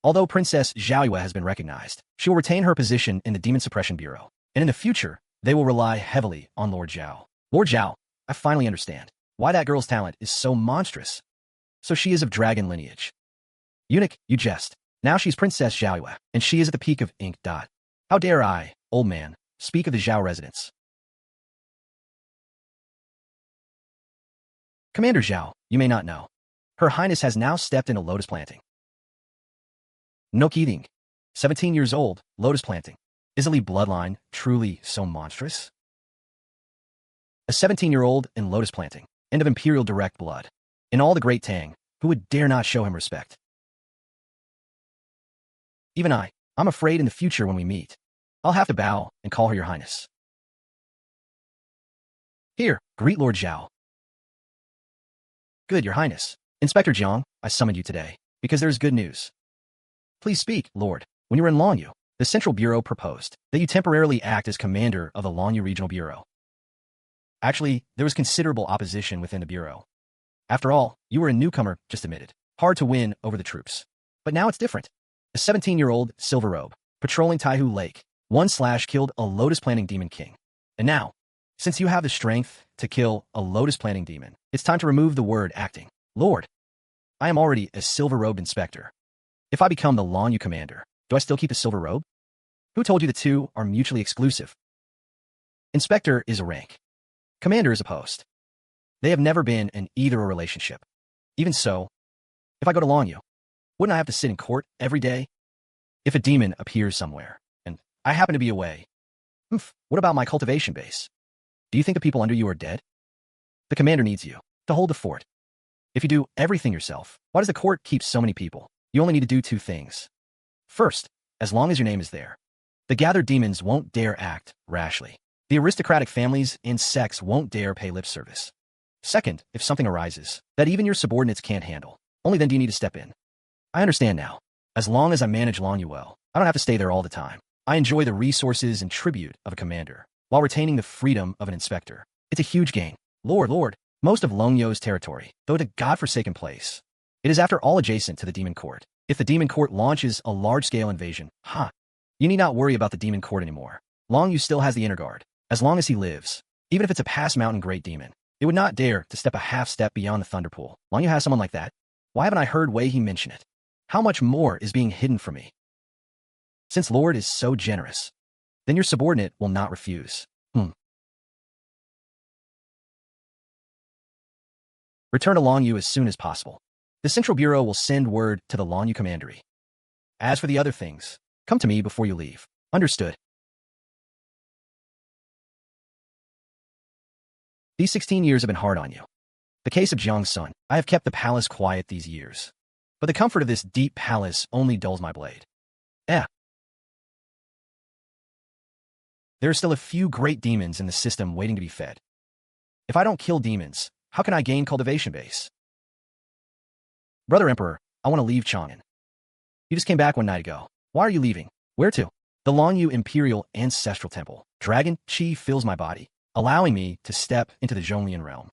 Although Princess Zhaoyue has been recognized, she will retain her position in the Demon Suppression Bureau, and in the future, they will rely heavily on Lord Jiao. Lord Jiao, I finally understand why that girl's talent is so monstrous. So she is of dragon lineage. Eunuch, you jest. Now she's Princess Zhaoyue, and she is at the peak of ink. How dare I, old man, speak of the Jiao residence? Commander Jiao, you may not know. Her Highness has now stepped into lotus planting. No kidding. 17 years old, lotus planting. Is Li bloodline truly so monstrous? A 17-year-old in lotus planting, and of imperial direct blood. In all the great Tang, who would dare not show him respect? Even I'm afraid in the future when we meet, I'll have to bow and call her Your Highness. Here, greet Lord Jiao. Good, Your Highness. Inspector Jiang, I summoned you today, because there is good news. Please speak, Lord. When you were in Liangzhou, the Central Bureau proposed that you temporarily act as commander of the Liangzhou Regional Bureau. Actually, there was considerable opposition within the Bureau. After all, you were a newcomer just admitted. Hard to win over the troops. But now it's different. A 17-year-old Silver-Robe, patrolling Taihu Lake, killed a lotus planting demon king. And now, since you have the strength to kill a lotus planting demon, it's time to remove the word acting. Lord, I am already a Silver-Robe Inspector. If I become the Liangzhou commander, do I still keep the silver robe? Who told you the two are mutually exclusive? Inspector is a rank. Commander is a post. They have never been in either a relationship. Even so, if I go to Liangzhou, wouldn't I have to sit in court every day? If a demon appears somewhere, and I happen to be away, what about my cultivation base? Do you think the people under you are dead? The commander needs you to hold the fort. If you do everything yourself, why does the court keep so many people? You only need to do 2 things. First, as long as your name is there, the gathered demons won't dare act rashly. The aristocratic families and sects won't dare pay lip service. Second, if something arises that even your subordinates can't handle, only then do you need to step in. I understand now. As long as I manage Liangzhou well, I don't have to stay there all the time. I enjoy the resources and tribute of a commander, while retaining the freedom of an inspector. It's a huge gain. Lord, most of Liangzhou's territory, though it's a godforsaken place, it is after all adjacent to the demon court. If the demon court launches a large-scale invasion, you need not worry about the demon court anymore. Liangzhou still has the inner guard. As long as he lives, even if it's a past mountain great demon, it would not dare to step a half step beyond the thunder pool. Liangzhou has someone like that. Why haven't I heard Wei He mention it? How much more is being hidden from me? Since Lord is so generous, then your subordinate will not refuse. Return to Liangzhou as soon as possible. The Central Bureau will send word to the Liangzhou Commandery. As for the other things, come to me before you leave. Understood. These 16 years have been hard on you. The case of Jiang's son, I have kept the palace quiet these years. But the comfort of this deep palace only dulls my blade. There are still a few great demons in the system waiting to be fed. If I don't kill demons, how can I gain cultivation base? Brother Emperor, I want to leave Chang'an. You just came back one night ago. Why are you leaving? Where to? The Liangzhou Imperial Ancestral Temple. Dragon Qi fills my body, allowing me to step into the Zhonglian realm.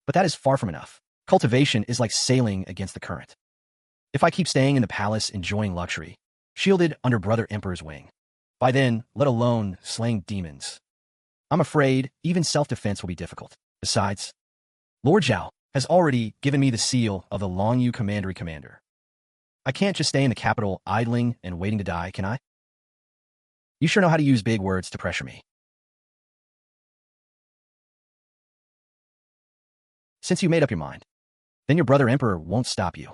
But that is far from enough. Cultivation is like sailing against the current. If I keep staying in the palace enjoying luxury, shielded under Brother Emperor's wing, by then, let alone slaying demons, I'm afraid even self-defense will be difficult. Besides, Lord Jiao has already given me the seal of the Liangzhou Commandery Commander. I can't just stay in the capital idling and waiting to die, can I? You sure know how to use big words to pressure me. Since you made up your mind, then your brother Emperor won't stop you.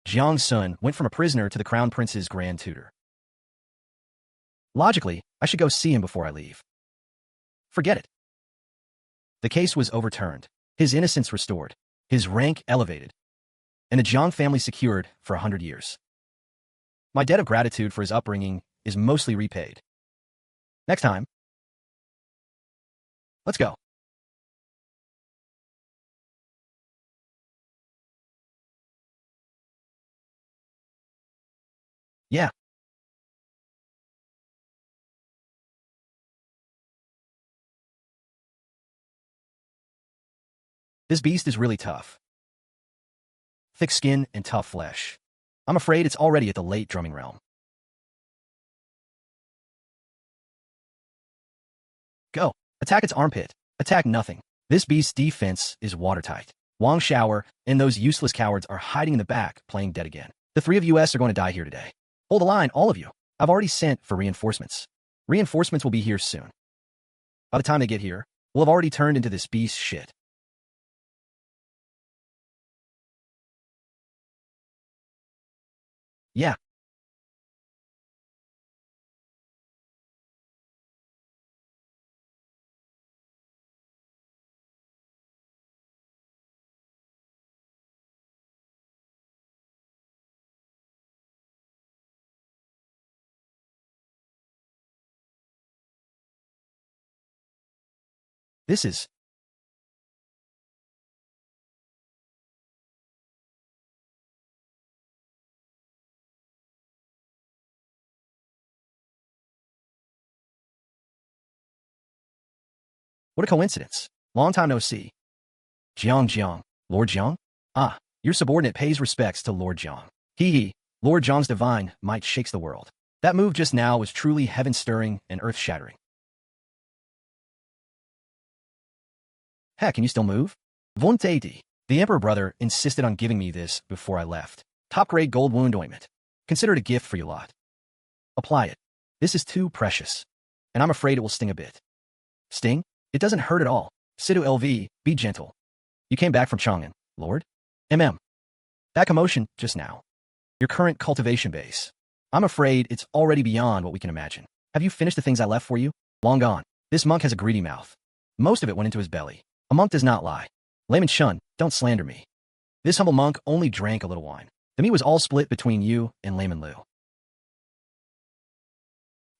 Jiang's son went from a prisoner to the Crown Prince's grand tutor. Logically, I should go see him before I leave. Forget it. The case was overturned, his innocence restored, his rank elevated, and the Jiang family secured for 100 years. My debt of gratitude for his upbringing is mostly repaid. Next time, let's go. Yeah. This beast is really tough. Thick skin and tough flesh. I'm afraid it's already at the late drumming realm. Go. Attack its armpit. Attack nothing. This beast's defense is watertight. Wang Shower and those useless cowards are hiding in the back, playing dead again. The three of us are going to die here today. Hold the line, all of you. I've already sent for reinforcements. Reinforcements will be here soon. By the time they get here, we'll have already turned into this beast's shit. Yeah. This is... What a coincidence. Long time no see. Jiang. Lord Jiang? Ah, your subordinate pays respects to Lord Jiang. Lord Jiang's divine might shakes the world. That move just now was truly heaven-stirring and earth-shattering. Heck, can you still move? Vontaiti. The Emperor brother insisted on giving me this before I left. Top-grade gold wound ointment. Consider it a gift for your lot. Apply it. This is too precious, and I'm afraid it will sting a bit. Sting? It doesn't hurt at all. Sidu LV, be gentle. You came back from Chang'an, Lord? That commotion just now. Your current cultivation base. I'm afraid it's already beyond what we can imagine. Have you finished the things I left for you? Long gone. This monk has a greedy mouth. Most of it went into his belly. A monk does not lie. Layman Shun, don't slander me. This humble monk only drank a little wine. The meat was all split between you and Layman Liu.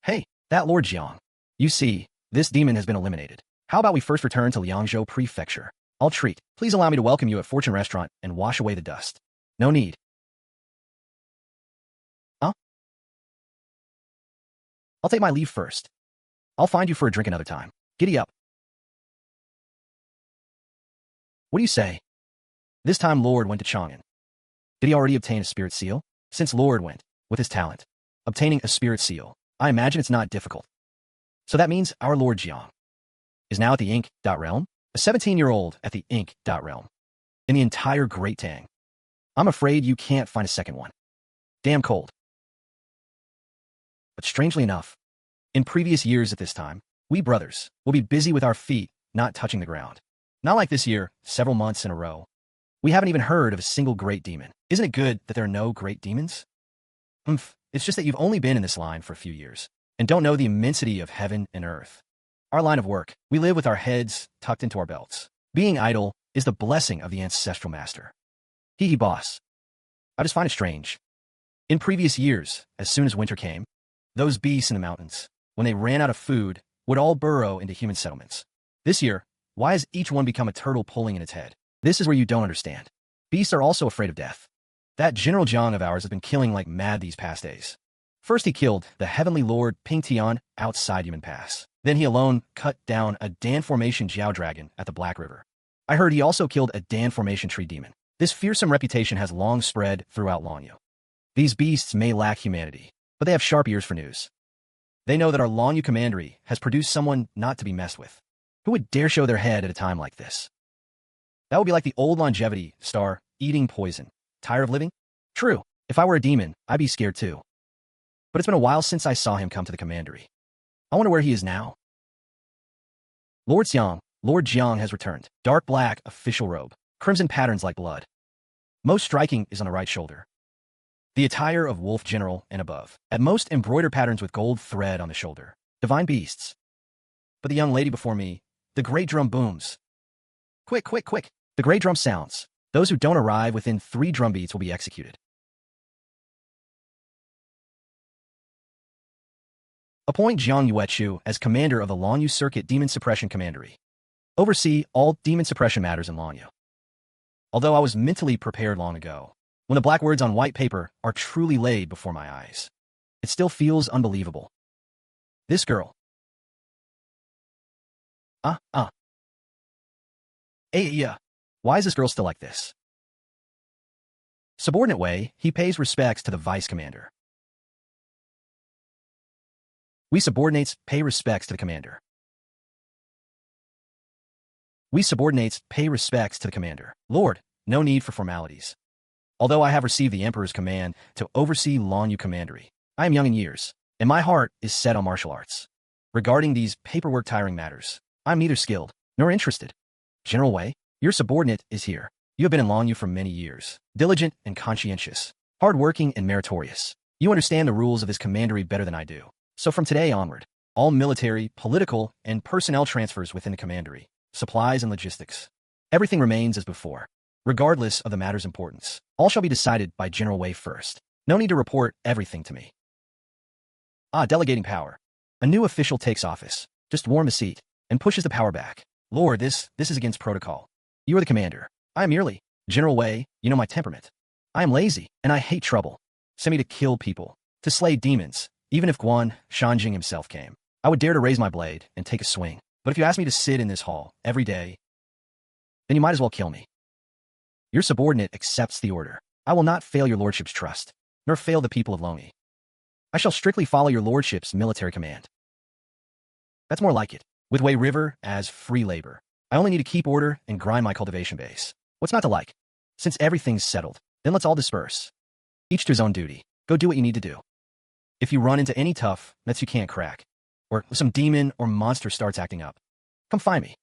Hey, that Lord Jiang. You see, this demon has been eliminated. How about we first return to Liangzhou Prefecture? I'll treat. Please allow me to welcome you at Fortune Restaurant and wash away the dust. No need. Huh? I'll take my leave first. I'll find you for a drink another time. Giddy up. What do you say? This time Lord went to Chang'an. Did he already obtain a spirit seal? Since Lord went, with his talent, obtaining a spirit seal, I imagine it's not difficult. So that means our Lord Jiang is now at the Ink Realm? A 17-year-old at the Ink Realm. In the entire Great Tang. I'm afraid you can't find a second one. Damn cold. But strangely enough, in previous years at this time, we brothers will be busy with our feet not touching the ground. Not like this year, several months in a row. We haven't even heard of a single great demon. Isn't it good that there are no great demons? It's just that you've only been in this line for a few years and don't know the immensity of heaven and earth. Our line of work, we live with our heads tucked into our belts. Being idle is the blessing of the ancestral master. Hee boss. I just find it strange. In previous years, as soon as winter came, those beasts in the mountains, when they ran out of food, would all burrow into human settlements. This year, why has each one become a turtle pulling in its head? This is where you don't understand. Beasts are also afraid of death. That General Jiang of ours has been killing like mad these past days. First he killed the heavenly lord Ping Tian outside Human Pass. Then he alone cut down a Dan Formation Jiao dragon at the Black River. I heard he also killed a Dan Formation tree demon. This fearsome reputation has long spread throughout Liangzhou. These beasts may lack humanity, but they have sharp ears for news. They know that our Liangzhou commandery has produced someone not to be messed with. Who would dare show their head at a time like this? That would be like the old longevity star eating poison. Tired of living? True. If I were a demon, I'd be scared too. But it's been a while since I saw him come to the commandery. I wonder where he is now. Lord Jiang has returned. Dark black official robe. Crimson patterns like blood. Most striking is on the right shoulder. The attire of wolf general and above. At most embroidered patterns with gold thread on the shoulder. Divine beasts. But the young lady before me, the great drum booms. Quick, quick, quick. The great drum sounds. Those who don't arrive within 3 drum beats will be executed. Appoint Jiang Yuechu as commander of the Liangzhou Circuit Demon Suppression Commandery. Oversee all demon suppression matters in Liangzhou. Although I was mentally prepared long ago, when the black words on white paper are truly laid before my eyes, it still feels unbelievable. This girl. Yeah. Why is this girl still like this? Subordinate way, he pays respects to the vice commander. We subordinates pay respects to the commander. We subordinates pay respects to the commander. Lord, no need for formalities. Although I have received the Emperor's command to oversee Liangzhou commandery, I am young in years, and my heart is set on martial arts. Regarding these paperwork-tiring matters, I am neither skilled nor interested. General Wei, your subordinate is here. You have been in Liangzhou for many years, diligent and conscientious, hard-working and meritorious. You understand the rules of this commandery better than I do. So from today onward, all military, political, and personnel transfers within the commandery, supplies and logistics, everything remains as before, regardless of the matter's importance. All shall be decided by General Wei first. No need to report everything to me. Delegating power. A new official takes office, just warm a seat, and pushes the power back. Lord, this is against protocol. You are the commander. I am merely General Wei. You know my temperament. I am lazy, and I hate trouble. Send me to kill people, to slay demons. Even if Guan Shanjing himself came, I would dare to raise my blade and take a swing. But if you ask me to sit in this hall every day, then you might as well kill me. Your subordinate accepts the order. I will not fail your lordship's trust, nor fail the people of Liangzhou. I shall strictly follow your lordship's military command. That's more like it. With Wei River as free labor, I only need to keep order and grind my cultivation base. What's not to like? Since everything's settled, then let's all disperse. Each to his own duty. Go do what you need to do. If you run into any tough nuts you can't crack, or some demon or monster starts acting up, come find me.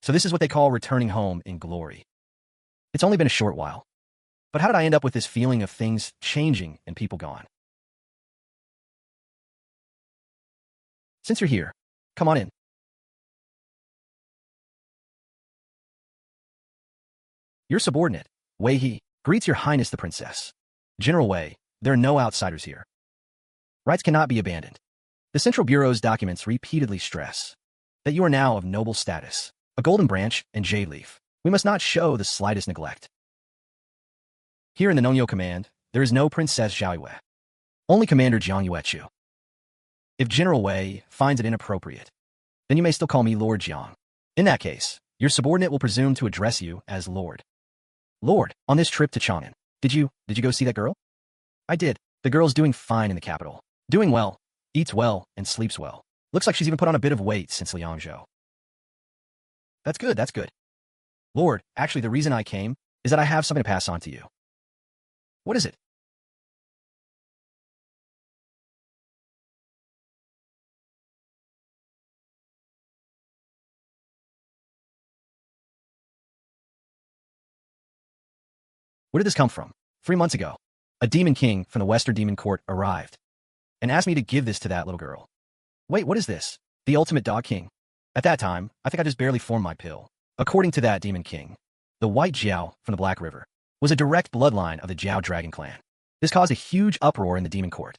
So this is what they call returning home in glory. It's only been a short while, But how did I end up with this feeling of things changing and people gone? Since you're here, come on in. Your subordinate, Wei He, greets your highness the princess. General Wei, there are no outsiders here. Rights cannot be abandoned. The Central Bureau's documents repeatedly stress that you are now of noble status, a golden branch and jade leaf. We must not show the slightest neglect. Here in the Nongyou command, there is no Princess Zhaoyue, only Commander Jiang Yuechu. If General Wei finds it inappropriate, then you may still call me Lord Jiang. In that case, your subordinate will presume to address you as Lord. Lord, on this trip to Chang'an, did you go see that girl? I did. The girl's doing fine in the capital. Doing well, eats well, and sleeps well. Looks like she's even put on a bit of weight since Liangzhou. That's good, that's good. Lord, actually the reason I came is that I have something to pass on to you. What is it? Where did this come from? 3 months ago, a demon king from the Western Demon Court arrived and asked me to give this to that little girl. Wait, what is this? The ultimate dog king? At that time, I think I just barely formed my pill. According to that demon king, the white Jiao from the Black River was a direct bloodline of the Jiao dragon clan. This caused a huge uproar in the demon court.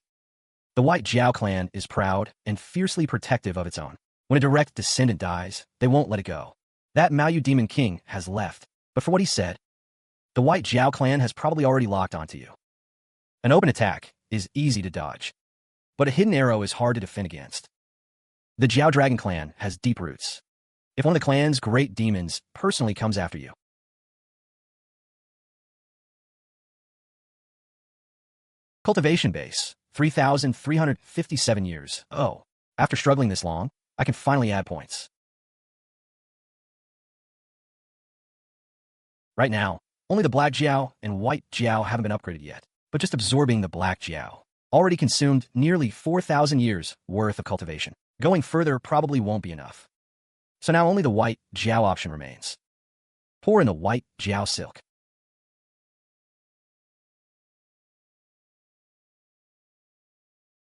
The white Jiao clan is proud and fiercely protective of its own. When a direct descendant dies, they won't let it go. That Maoyu demon king has left, but for what he said, the white Jiao clan has probably already locked onto you. An open attack is easy to dodge, but a hidden arrow is hard to defend against. The Jiao dragon clan has deep roots. If one of the clan's great demons personally comes after you, cultivation base, 3,357 years. Oh, after struggling this long, I can finally add points. Right now, only the black Jiao and white Jiao haven't been upgraded yet, but just absorbing the black Jiao already consumed nearly 4,000 years worth of cultivation. Going further probably won't be enough. So now only the white Jiao option remains. Pour in the white Jiao silk.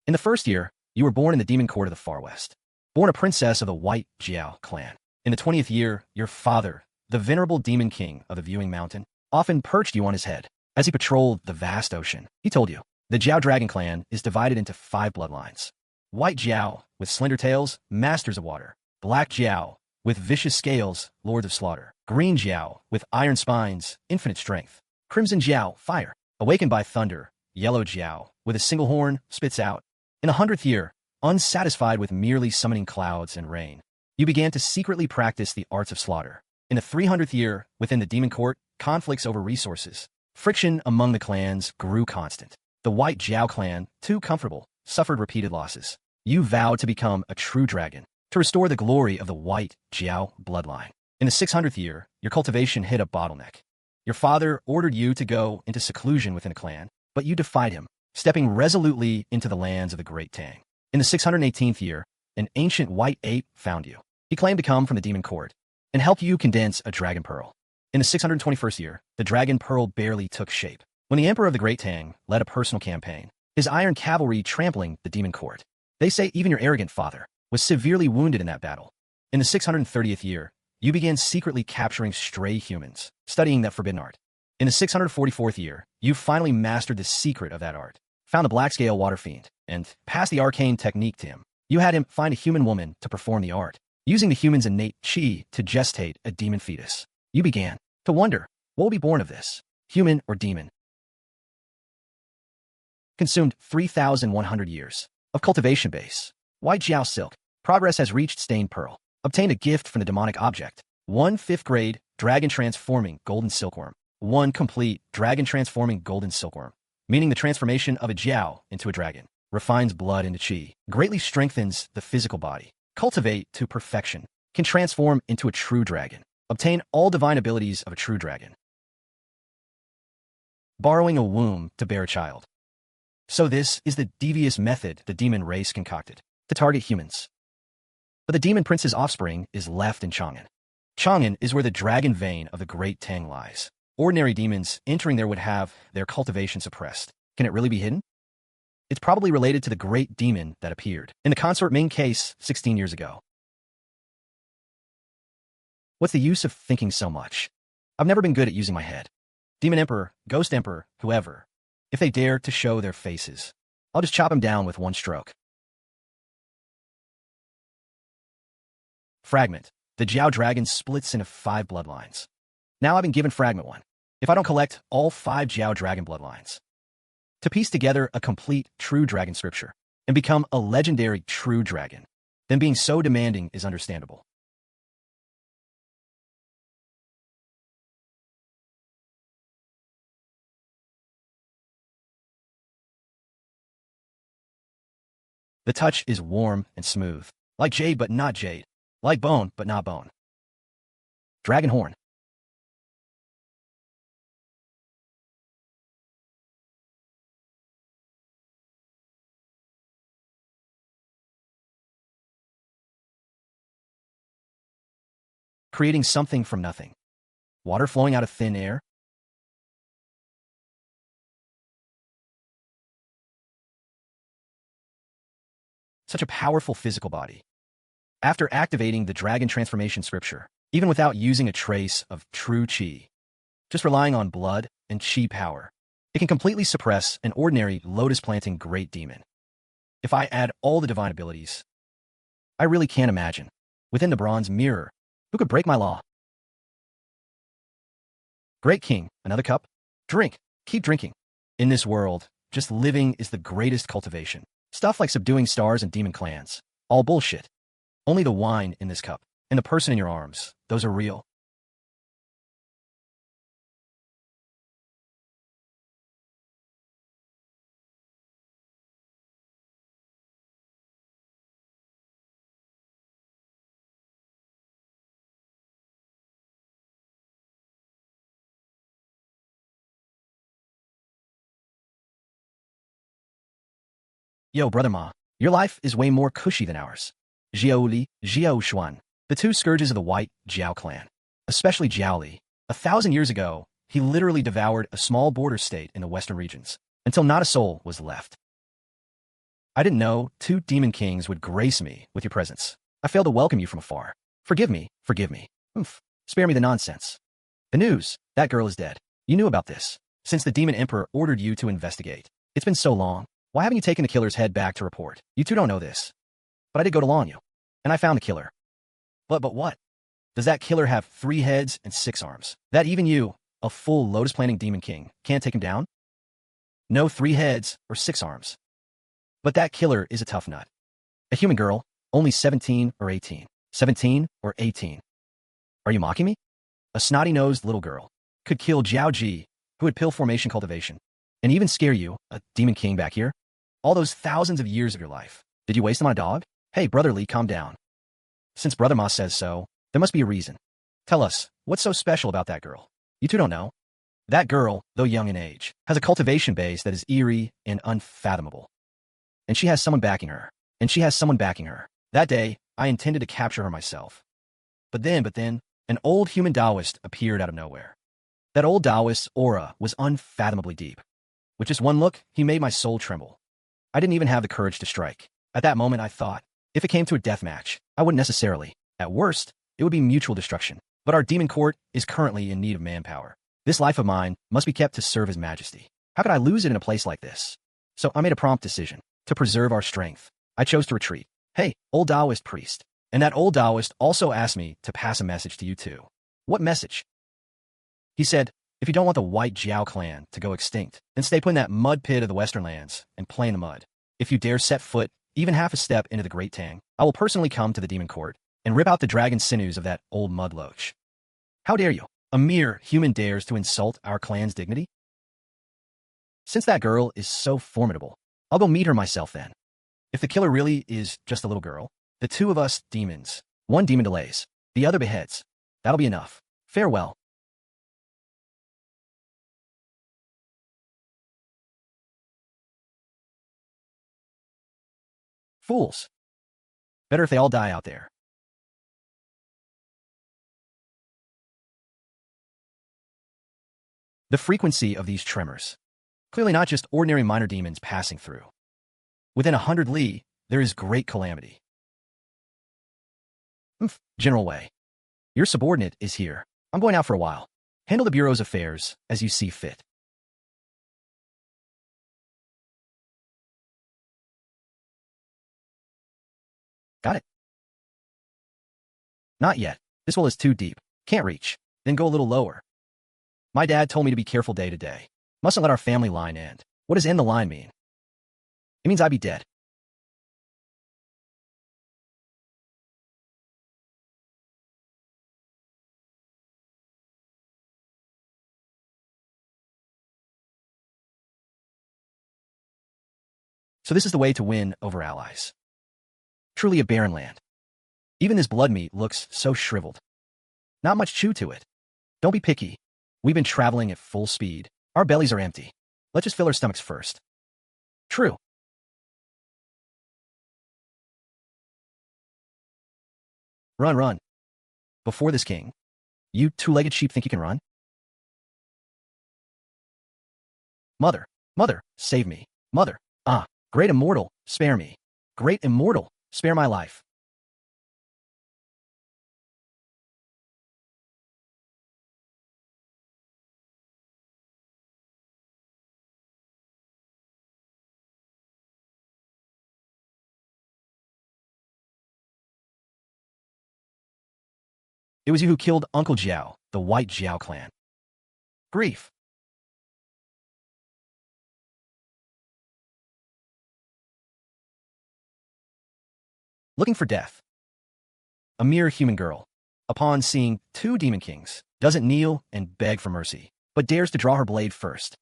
In the first year, you were born in the demon court of the Far West, born a princess of the white Jiao clan. In the 20th year, your father, the venerable demon king of the Viewing Mountain, often perched you on his head as he patrolled the vast ocean. He told you, the Jiao dragon clan is divided into 5 bloodlines. White Jiao, with slender tails, masters of water. Black Jiao, with vicious scales, lords of slaughter. Green Jiao, with iron spines, infinite strength. Crimson Jiao, fire, awakened by thunder. Yellow Jiao, with a single horn, spits out. In the 100th year, unsatisfied with merely summoning clouds and rain, you began to secretly practice the arts of slaughter. In the 300th year, within the demon court, conflicts over resources, friction among the clans grew constant. The white Jiao clan, too comfortable, suffered repeated losses. You vowed to become a true dragon, to restore the glory of the white Jiao bloodline. In the 600th year, your cultivation hit a bottleneck. Your father ordered you to go into seclusion within a clan, but you defied him, stepping resolutely into the lands of the Great Tang. In the 618th year, an ancient white ape found you. He claimed to come from the demon court and helped you condense a dragon pearl. In the 621st year, the dragon pearl barely took shape. When the emperor of the Great Tang led a personal campaign, his iron cavalry trampling the demon court, they say even your arrogant father was severely wounded in that battle. In the 630th year, you began secretly capturing stray humans, studying that forbidden art. In the 644th year, you finally mastered the secret of that art, found the black-scale water fiend, and passed the arcane technique to him. You had him find a human woman to perform the art, using the human's innate chi to gestate a demon fetus. You began to wonder, what will be born of this, human or demon? Consumed 3,100 years of cultivation base. White Jiao silk. Progress has reached stained pearl. Obtained a gift from the demonic object. 1 5th grade dragon transforming golden silkworm. 1 complete dragon transforming golden silkworm, meaning the transformation of a Jiao into a dragon. Refines blood into chi. Greatly strengthens the physical body. Cultivate to perfection. Can transform into a true dragon. Obtain all divine abilities of a true dragon. Borrowing a womb to bear a child. So this is the devious method the demon race concocted to target humans. But the demon prince's offspring is left in Chang'an. Chang'an is where the dragon vein of the Great Tang lies. Ordinary demons entering there would have their cultivation suppressed. Can it really be hidden? It's probably related to the great demon that appeared in the consort Ming case 16 years ago. What's the use of thinking so much? I've never been good at using my head. Demon Emperor, Ghost Emperor, whoever. If they dare to show their faces, I'll just chop them down with one stroke. Fragment. The Jiao dragon splits into 5 bloodlines. Now I've been given Fragment 1. If I don't collect all 5 Jiao dragon bloodlines, to piece together a complete true dragon scripture and become a legendary true dragon, then being so demanding is understandable. The touch is warm and smooth, like jade but not jade, like bone but not bone. Dragon horn. Creating something from nothing. Water flowing out of thin air. Such a powerful physical body. After activating the dragon transformation scripture, even without using a trace of true chi, just relying on blood and chi power, it can completely suppress an ordinary lotus-planting great demon. If I add all the divine abilities, I really can't imagine, within the bronze mirror, who could break my law. Great King, another cup? Drink, keep drinking. In this world, just living is the greatest cultivation. Stuff like subduing stars and demon clans. All bullshit. Only the wine in this cup, and the person in your arms, those are real. Yo, brother Ma, your life is way more cushy than ours. Jiao Li, Jiao Xuan, the 2 scourges of the white Jiao clan. Especially Jiao Li. 1,000 years ago, he literally devoured a small border state in the western regions, until not a soul was left. I didn't know 2 demon kings would grace me with your presence. I failed to welcome you from afar. Forgive me, forgive me. Oof. Spare me the nonsense. The news, that girl is dead. You knew about this, since the demon emperor ordered you to investigate. It's been so long. Why haven't you taken the killer's head back to report? You 2 don't know this. But I did go to law on you. And I found the killer. But what? Does that killer have 3 heads and 6 arms? That even you, a full lotus-planting demon king, can't take him down? No 3 heads or 6 arms. But that killer is a tough nut. A human girl, only 17 or 18. 17 or 18. Are you mocking me? A snotty-nosed little girl could kill Jiao Ji, who had pill formation cultivation, and even scare you, a demon king back here? All those thousands of years of your life. Did you waste them on a dog? Hey, Brother Li, calm down. Since Brother Ma says so, there must be a reason. Tell us, what's so special about that girl? You 2 don't know. That girl, though young in age, has a cultivation base that is eerie and unfathomable. And she has someone backing her. And she has someone backing her. That day, I intended to capture her myself. But then, an old human Taoist appeared out of nowhere. That old Taoist's aura was unfathomably deep. With just one look, he made my soul tremble. I didn't even have the courage to strike. At that moment, I thought, if it came to a death match, I wouldn't necessarily. At worst, it would be mutual destruction. But our demon court is currently in need of manpower. This life of mine must be kept to serve His Majesty. How could I lose it in a place like this? So I made a prompt decision. To preserve our strength, I chose to retreat. Hey, old Taoist priest. And that old Taoist also asked me to pass a message to you 2. What message? He said, if you don't want the white Jiao clan to go extinct, then stay put in that mud pit of the western lands and play in the mud. If you dare set foot even half a step into the Great Tang, I will personally come to the demon court and rip out the dragon sinews of that old mudloach. How dare you? A mere human dares to insult our clan's dignity? Since that girl is so formidable, I'll go meet her myself then. If the killer really is just a little girl, the 2 of us demons, one demon delays, the other beheads. That'll be enough. Farewell. Fools. Better if they all die out there. The frequency of these tremors. Clearly not just ordinary minor demons passing through. Within 100 li, there is great calamity. General Wei. Your subordinate is here. I'm going out for a while. Handle the Bureau's affairs as you see fit. Got it? Not yet. This well is too deep. Can't reach. Then go a little lower. My dad told me to be careful day to day. Mustn't let our family line end. What does end the line mean? It means I be dead. So this is the way to win over allies. Truly a barren land. Even this blood meat looks so shriveled. Not much chew to it. Don't be picky. We've been traveling at full speed. Our bellies are empty. Let's just fill our stomachs first. True. Run, run. Before this king. You two-legged sheep think you can run? Mother, mother, save me. Mother, great immortal, spare me. Great immortal, spare my life. It was you who killed Uncle Jiao, the White Jiao clan. Grief. Looking for death. A mere human girl, upon seeing two demon kings, doesn't kneel and beg for mercy, but dares to draw her blade first.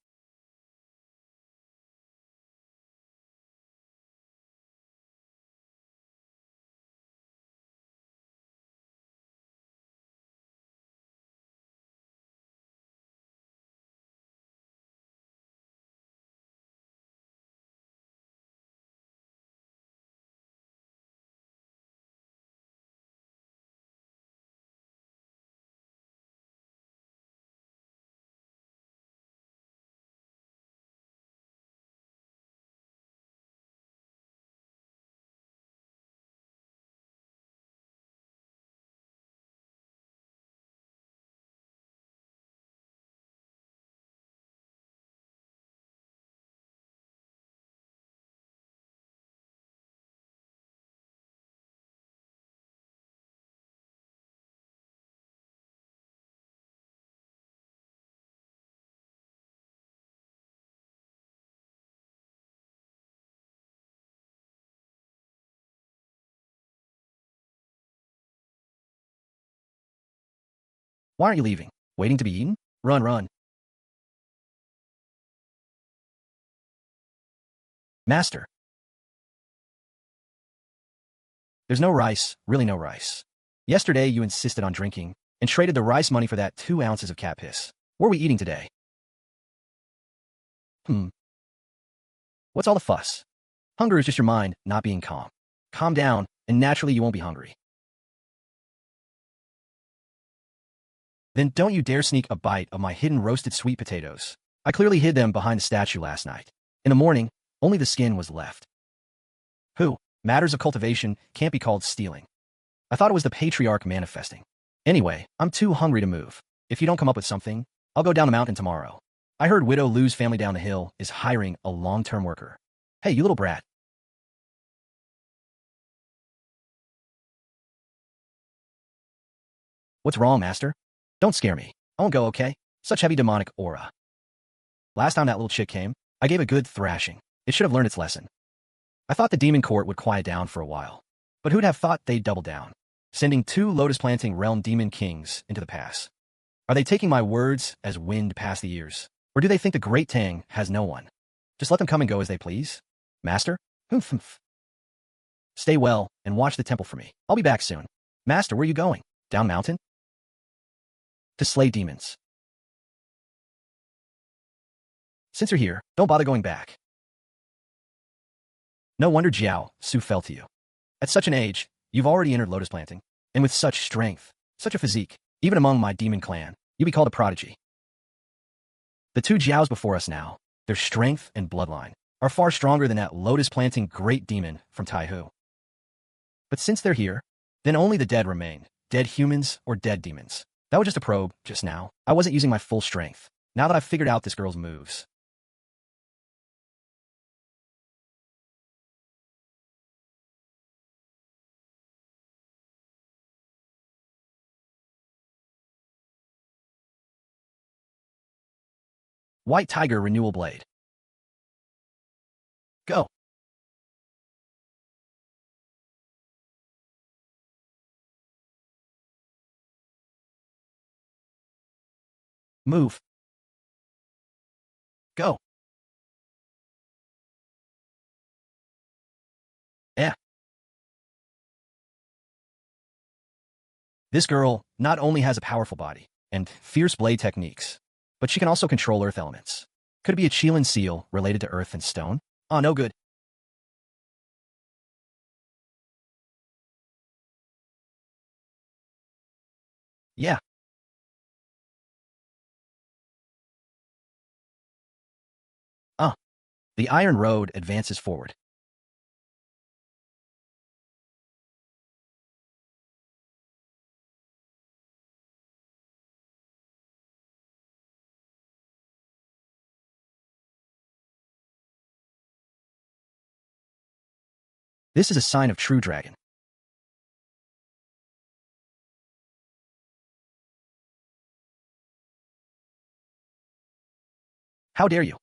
Why aren't you leaving? Waiting to be eaten? Run, run. Master. There's no rice, really no rice. Yesterday you insisted on drinking, and traded the rice money for that 2 ounces of cat piss. What are we eating today? What's all the fuss? Hunger is just your mind not being calm. Calm down, and naturally you won't be hungry. Then don't you dare sneak a bite of my hidden roasted sweet potatoes. I clearly hid them behind the statue last night. In the morning, only the skin was left. Who? Matters of cultivation can't be called stealing. I thought it was the patriarch manifesting. Anyway, I'm too hungry to move. If you don't come up with something, I'll go down the mountain tomorrow. I heard Widow Lu's family down the hill is hiring a long-term worker. Hey, you little brat. What's wrong, master? Don't scare me. I won't go, okay? Such heavy demonic aura. Last time that little chick came, I gave a good thrashing. It should have learned its lesson. I thought the demon court would quiet down for a while. But who'd have thought they'd double down, sending 2 lotus-planting realm demon kings into the pass? Are they taking my words as wind past the ears? Or do they think the Great Tang has no one? Just let them come and go as they please? Master? Humph. Stay well and watch the temple for me. I'll be back soon. Master, where are you going? Down mountain? To slay demons. Since you're here, don't bother going back. No wonder Jiao Su fell to you. At such an age, you've already entered lotus planting, and with such strength, such a physique, even among my demon clan, you'd be called a prodigy. The two Jiaos before us now, their strength and bloodline, are far stronger than that lotus-planting great demon from Taihu. But since they're here, then only the dead remain, dead humans or dead demons. That was just a probe, just now. I wasn't using my full strength, now that I've figured out this girl's moves. White Tiger Renewal Blade. Go. Move. Go. Yeah. This girl not only has a powerful body and fierce blade techniques, but she can also control earth elements. Could it be a Qilin seal related to earth and stone? Oh, no good. Yeah. The iron road advances forward. This is a sign of true dragon. How dare you?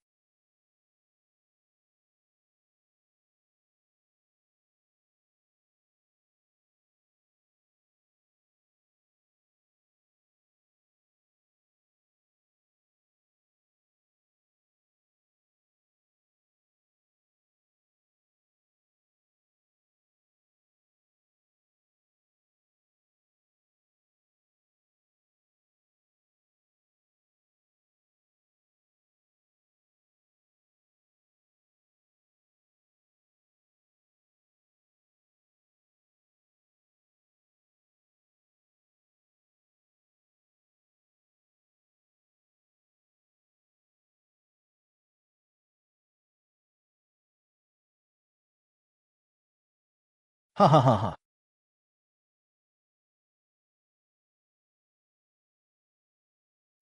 Ha ha ha ha.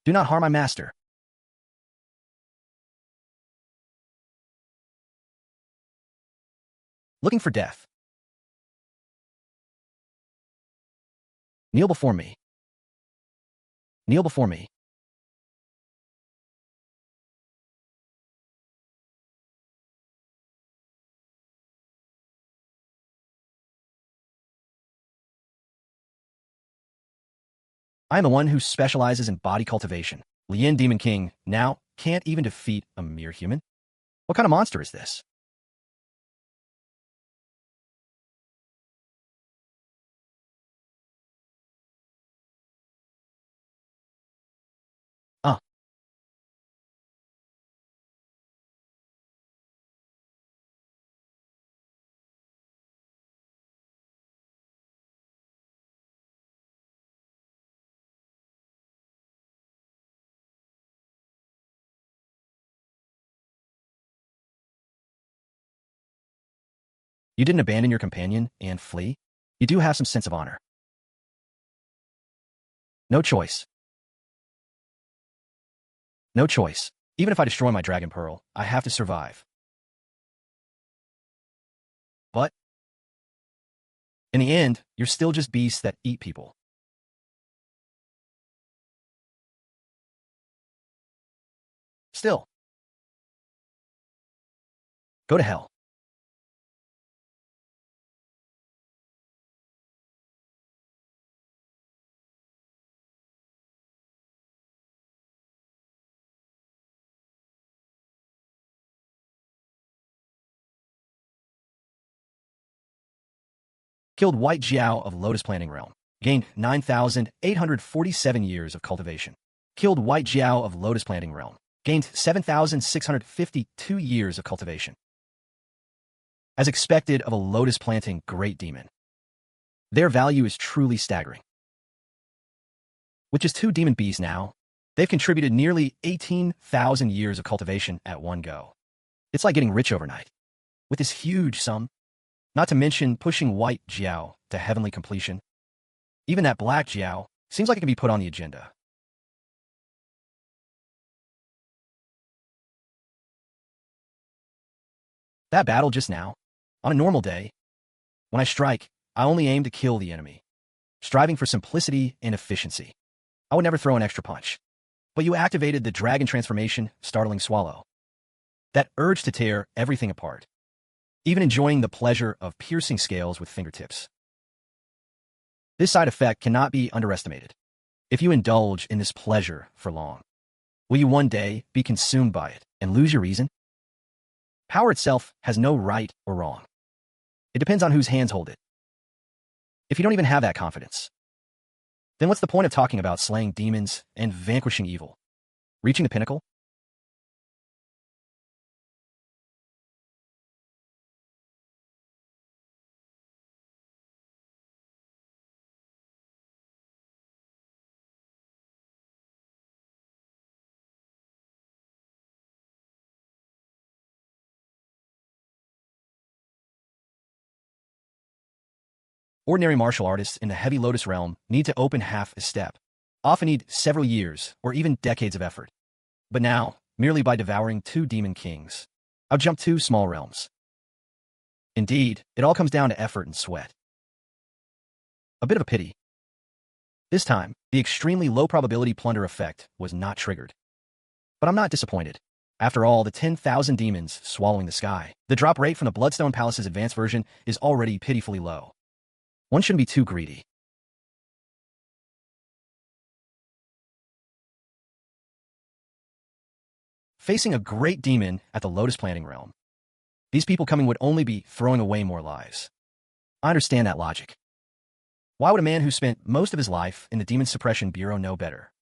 Do not harm my master. Looking for death. Kneel before me. Kneel before me. I am the one who specializes in body cultivation. Lien Demon King now can't even defeat a mere human? What kind of monster is this? Ah, you didn't abandon your companion and flee? You do have some sense of honor. No choice. No choice. Even if I destroy my Dragon Pearl, I have to survive. But in the end, you're still just beasts that eat people. Still. Go to hell. Killed White Jiao of Lotus Planting Realm. Gained 9,847 years of cultivation. Killed White Jiao of Lotus Planting Realm. Gained 7,652 years of cultivation. As expected of a lotus planting great demon. Their value is truly staggering. With just 2 demon bees now, They've contributed nearly 18,000 years of cultivation at one go. It's like getting rich overnight. With this huge sum, not to mention pushing white Jiao to heavenly completion. Even that black Jiao seems like it can be put on the agenda. That battle just now, on a normal day, when I strike, I only aim to kill the enemy, striving for simplicity and efficiency. I would never throw an extra punch. But you activated the dragon transformation, startling swallow. That urge to tear everything apart, even enjoying the pleasure of piercing scales with fingertips. This side effect cannot be underestimated. If you indulge in this pleasure for long, will you one day be consumed by it and lose your reason? Power itself has no right or wrong. It depends on whose hands hold it. If you don't even have that confidence, then what's the point of talking about slaying demons and vanquishing evil? Reaching the pinnacle? Ordinary martial artists in the heavy lotus realm need to open half a step, often need several years or even decades of effort. But now, merely by devouring 2 demon kings, I've jumped 2 small realms. Indeed, it all comes down to effort and sweat. A bit of a pity. This time, the extremely low probability plunder effect was not triggered. But I'm not disappointed. After all, the 10,000 demons swallowing the sky, the drop rate from the Bloodstone Palace's advanced version is already pitifully low. One shouldn't be too greedy. Facing a great demon at the Lotus Planting realm, these people coming would only be throwing away more lives. I understand that logic. Why would a man who spent most of his life in the Demon Suppression Bureau know better?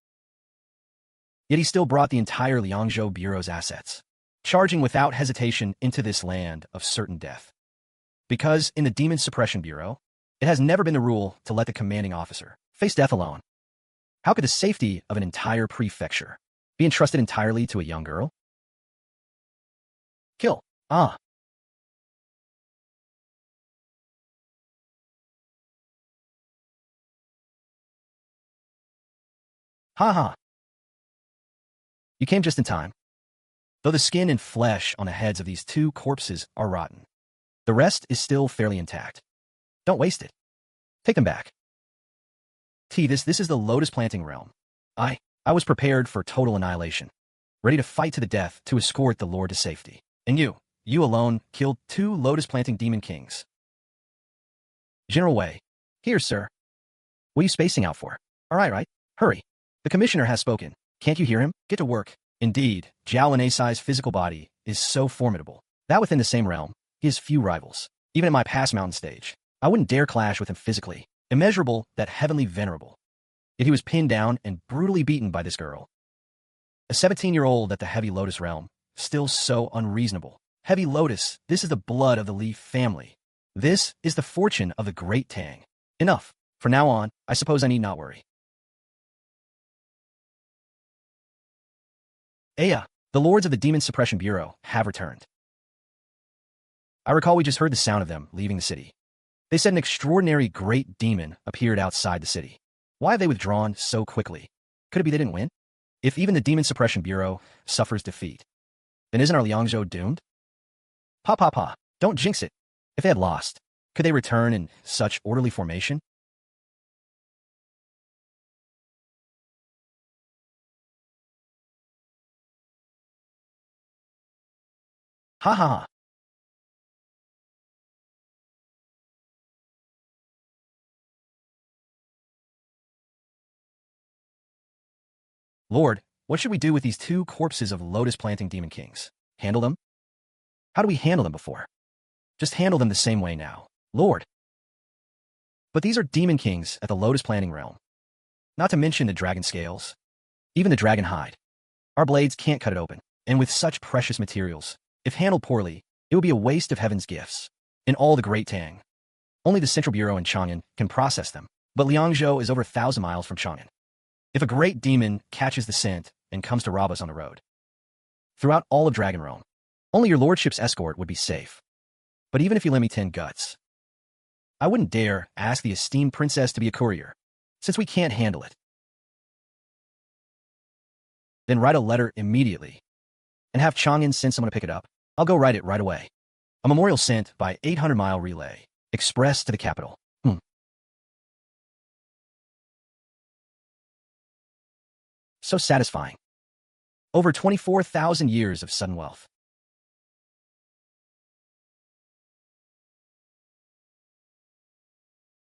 Yet he still brought the entire Liangzhou Bureau's assets, charging without hesitation into this land of certain death. Because in the Demon Suppression Bureau, it has never been the rule to let the commanding officer face death alone. How could the safety of an entire prefecture be entrusted entirely to a young girl? Kill. Ah. Ha ha. You came just in time. Though the skin and flesh on the heads of these 2 corpses are rotten, the rest is still fairly intact. Don't waste it. Take them back. This is the Lotus Planting realm. I was prepared for total annihilation, ready to fight to the death to escort the Lord to safety. And you alone, killed 2 Lotus Planting Demon Kings. General Wei. Here, sir. What are you spacing out for? All right. Hurry. The commissioner has spoken. Can't you hear him? Get to work. Indeed, Jiao Lin Asai's physical body is so formidable that within the same realm, he has few rivals. Even at my past mountain stage, I wouldn't dare clash with him physically. Immeasurable, that heavenly venerable. Yet he was pinned down and brutally beaten by this girl. A 17-year-old at the Heavy Lotus realm, still so unreasonable. Heavy Lotus, this is the blood of the Li family. This is the fortune of the Great Tang. Enough. From now on, I suppose I need not worry. Aya, the lords of the Demon Suppression Bureau have returned. I recall we just heard the sound of them leaving the city. They said an extraordinary great demon appeared outside the city. Why have they withdrawn so quickly? Could it be they didn't win? If even the Demon Suppression Bureau suffers defeat, then isn't our Liangzhou doomed? Pa, don't jinx it. If they had lost, could they return in such orderly formation? Ha. Lord, what should we do with these 2 corpses of lotus-planting demon kings? Handle them? How do we handle them before? Just handle them the same way now. Lord. But these are demon kings at the lotus-planting realm. Not to mention the dragon scales. Even the dragon hide. Our blades can't cut it open. And with such precious materials, if handled poorly, it would be a waste of heaven's gifts. In all the Great Tang, only the Central Bureau in Chang'an can process them. But Liangzhou is over 1,000 miles from Chang'an. If a great demon catches the scent and comes to rob us on the road. Throughout all of Dragon Realm, only your lordship's escort would be safe. But even if you lend me 10 guts, I wouldn't dare ask the esteemed princess to be a courier, since we can't handle it. Then write a letter immediately, and have Chang'an send someone to pick it up. I'll go write it right away. A memorial sent by 800-mile relay, express to the capital. So satisfying. Over 24,000 years of sudden wealth.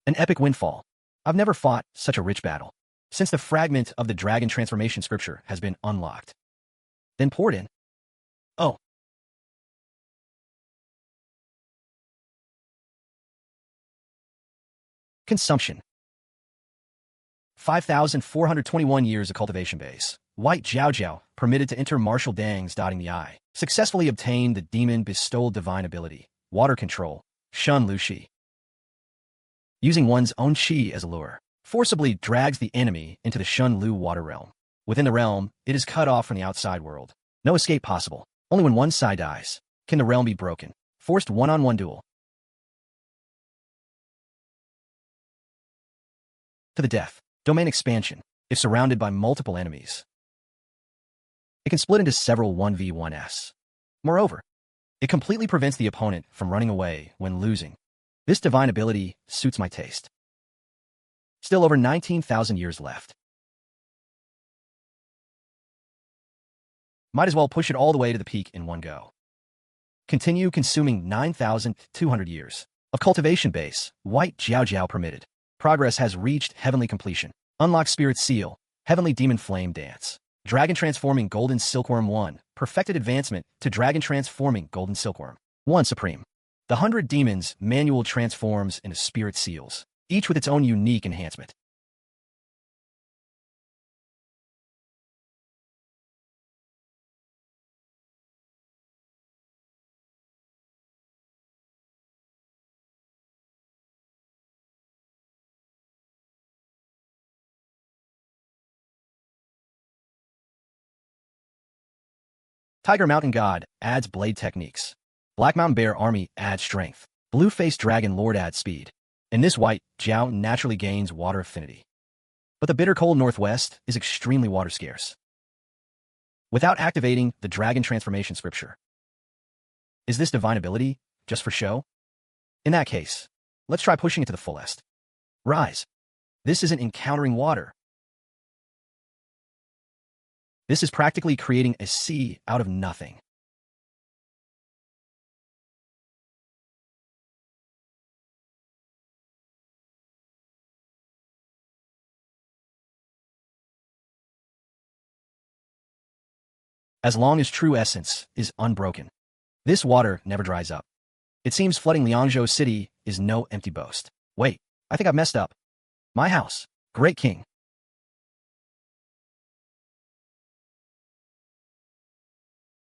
An epic windfall. I've never fought such a rich battle since the fragment of the dragon transformation scripture has been unlocked. Then poured in. Oh. Consumption. 5,421 years of cultivation base. White Jiao permitted to enter Marshal Dang's dotting the eye. Successfully obtained the demon bestowed divine ability. Water control. Shun Lu Shi. Using one's own chi as a lure, forcibly drags the enemy into the Shun Lu water realm. Within the realm, it is cut off from the outside world. No escape possible. Only when one side dies can the realm be broken. Forced one-on-one duel. To the death. Domain expansion. If surrounded by multiple enemies, it can split into several 1v1s. Moreover, it completely prevents the opponent from running away when losing. This divine ability suits my taste. Still over 19,000 years left. Might as well push it all the way to the peak in one go. Continue consuming 9,200 years of cultivation base. White Jiao permitted. Progress has reached heavenly completion. Unlock Spirit Seal. Heavenly Demon Flame Dance. Dragon Transforming Golden Silkworm 1. Perfected advancement to Dragon Transforming Golden Silkworm 1 Supreme. The 100 Demons manual transforms into Spirit Seals, each with its own unique enhancement. Tiger Mountain God adds blade techniques. Black Mountain Bear Army adds strength. Blue-Faced Dragon Lord adds speed. And this white Jiao naturally gains water affinity. But the bitter cold northwest is extremely water scarce. Without activating the dragon transformation scripture. Is this divine ability just for show? In that case, let's try pushing it to the fullest. Rise. This isn't encountering water. This is practically creating a sea out of nothing. As long as true essence is unbroken, this water never dries up. It seems flooding Liangzhou city is no empty boast. Wait, I think I've messed up. My house, Great King.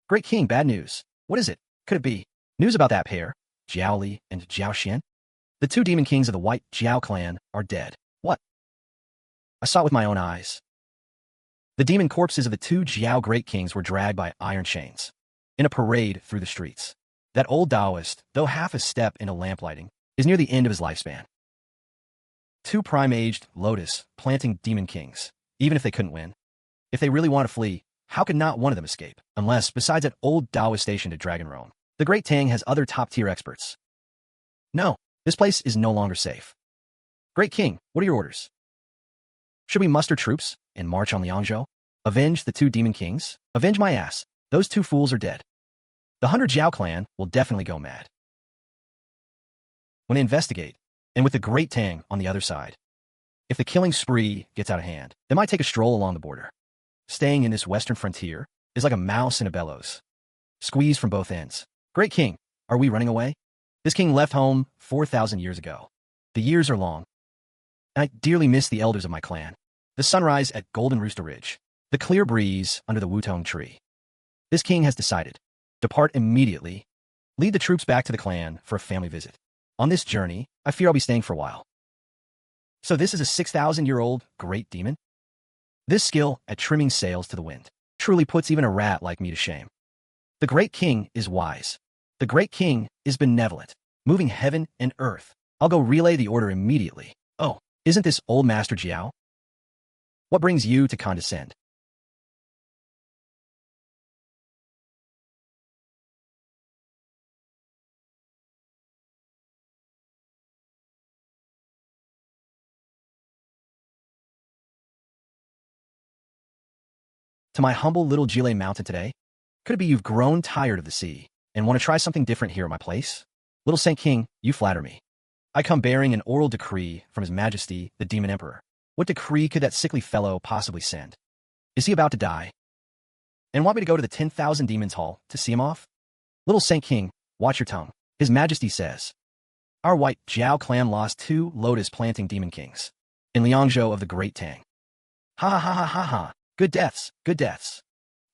Great King, bad news. What is it? Could it be news about that pair, Jiao Li and Jiao Xian? The two demon kings of the White Jiao clan are dead. What? I saw it with my own eyes. The demon corpses of the two Jiao great kings were dragged by iron chains in a parade through the streets. That old Taoist, though half a step into lamplighting, is near the end of his lifespan. Two prime-aged lotus planting demon kings, even if they couldn't win. If they really want to flee, how could not one of them escape? Unless, besides that old Taoist stationed at Dragon Realm, the Great Tang has other top-tier experts. No, this place is no longer safe. Great King, what are your orders? Should we muster troops and march on Liangzhou? Avenge the two demon kings? Avenge my ass. Those two fools are dead. The 100 Jiao clan will definitely go mad when they investigate, and with the Great Tang on the other side. If the killing spree gets out of hand, they might take a stroll along the border. Staying in this western frontier is like a mouse in a bellows. Squeeze from both ends. Great King, are we running away? This king left home 4,000 years ago. The years are long, and I dearly miss the elders of my clan. The sunrise at Golden Rooster Ridge. The clear breeze under the Wutong tree. This king has decided. Depart immediately. Lead the troops back to the clan for a family visit. On this journey, I fear I'll be staying for a while. So this is a 6,000-year-old great demon? This skill at trimming sails to the wind truly puts even a rat like me to shame. The great king is wise. The great king is benevolent, moving heaven and earth. I'll go relay the order immediately. Oh, isn't this old Master Jiao? What brings you to condescend? To my humble little Gile mountain today? Could it be you've grown tired of the sea and want to try something different here at my place? Little Saint King, you flatter me. I come bearing an oral decree from His Majesty, the Demon Emperor. What decree could that sickly fellow possibly send? Is he about to die? And want me to go to the 10,000 Demons Hall to see him off? Little Saint King, watch your tongue. His Majesty says, our white Jiao clan lost 2 lotus-planting demon kings in Liangzhou of the Great Tang. Ha ha ha ha ha ha. Good deaths, good deaths.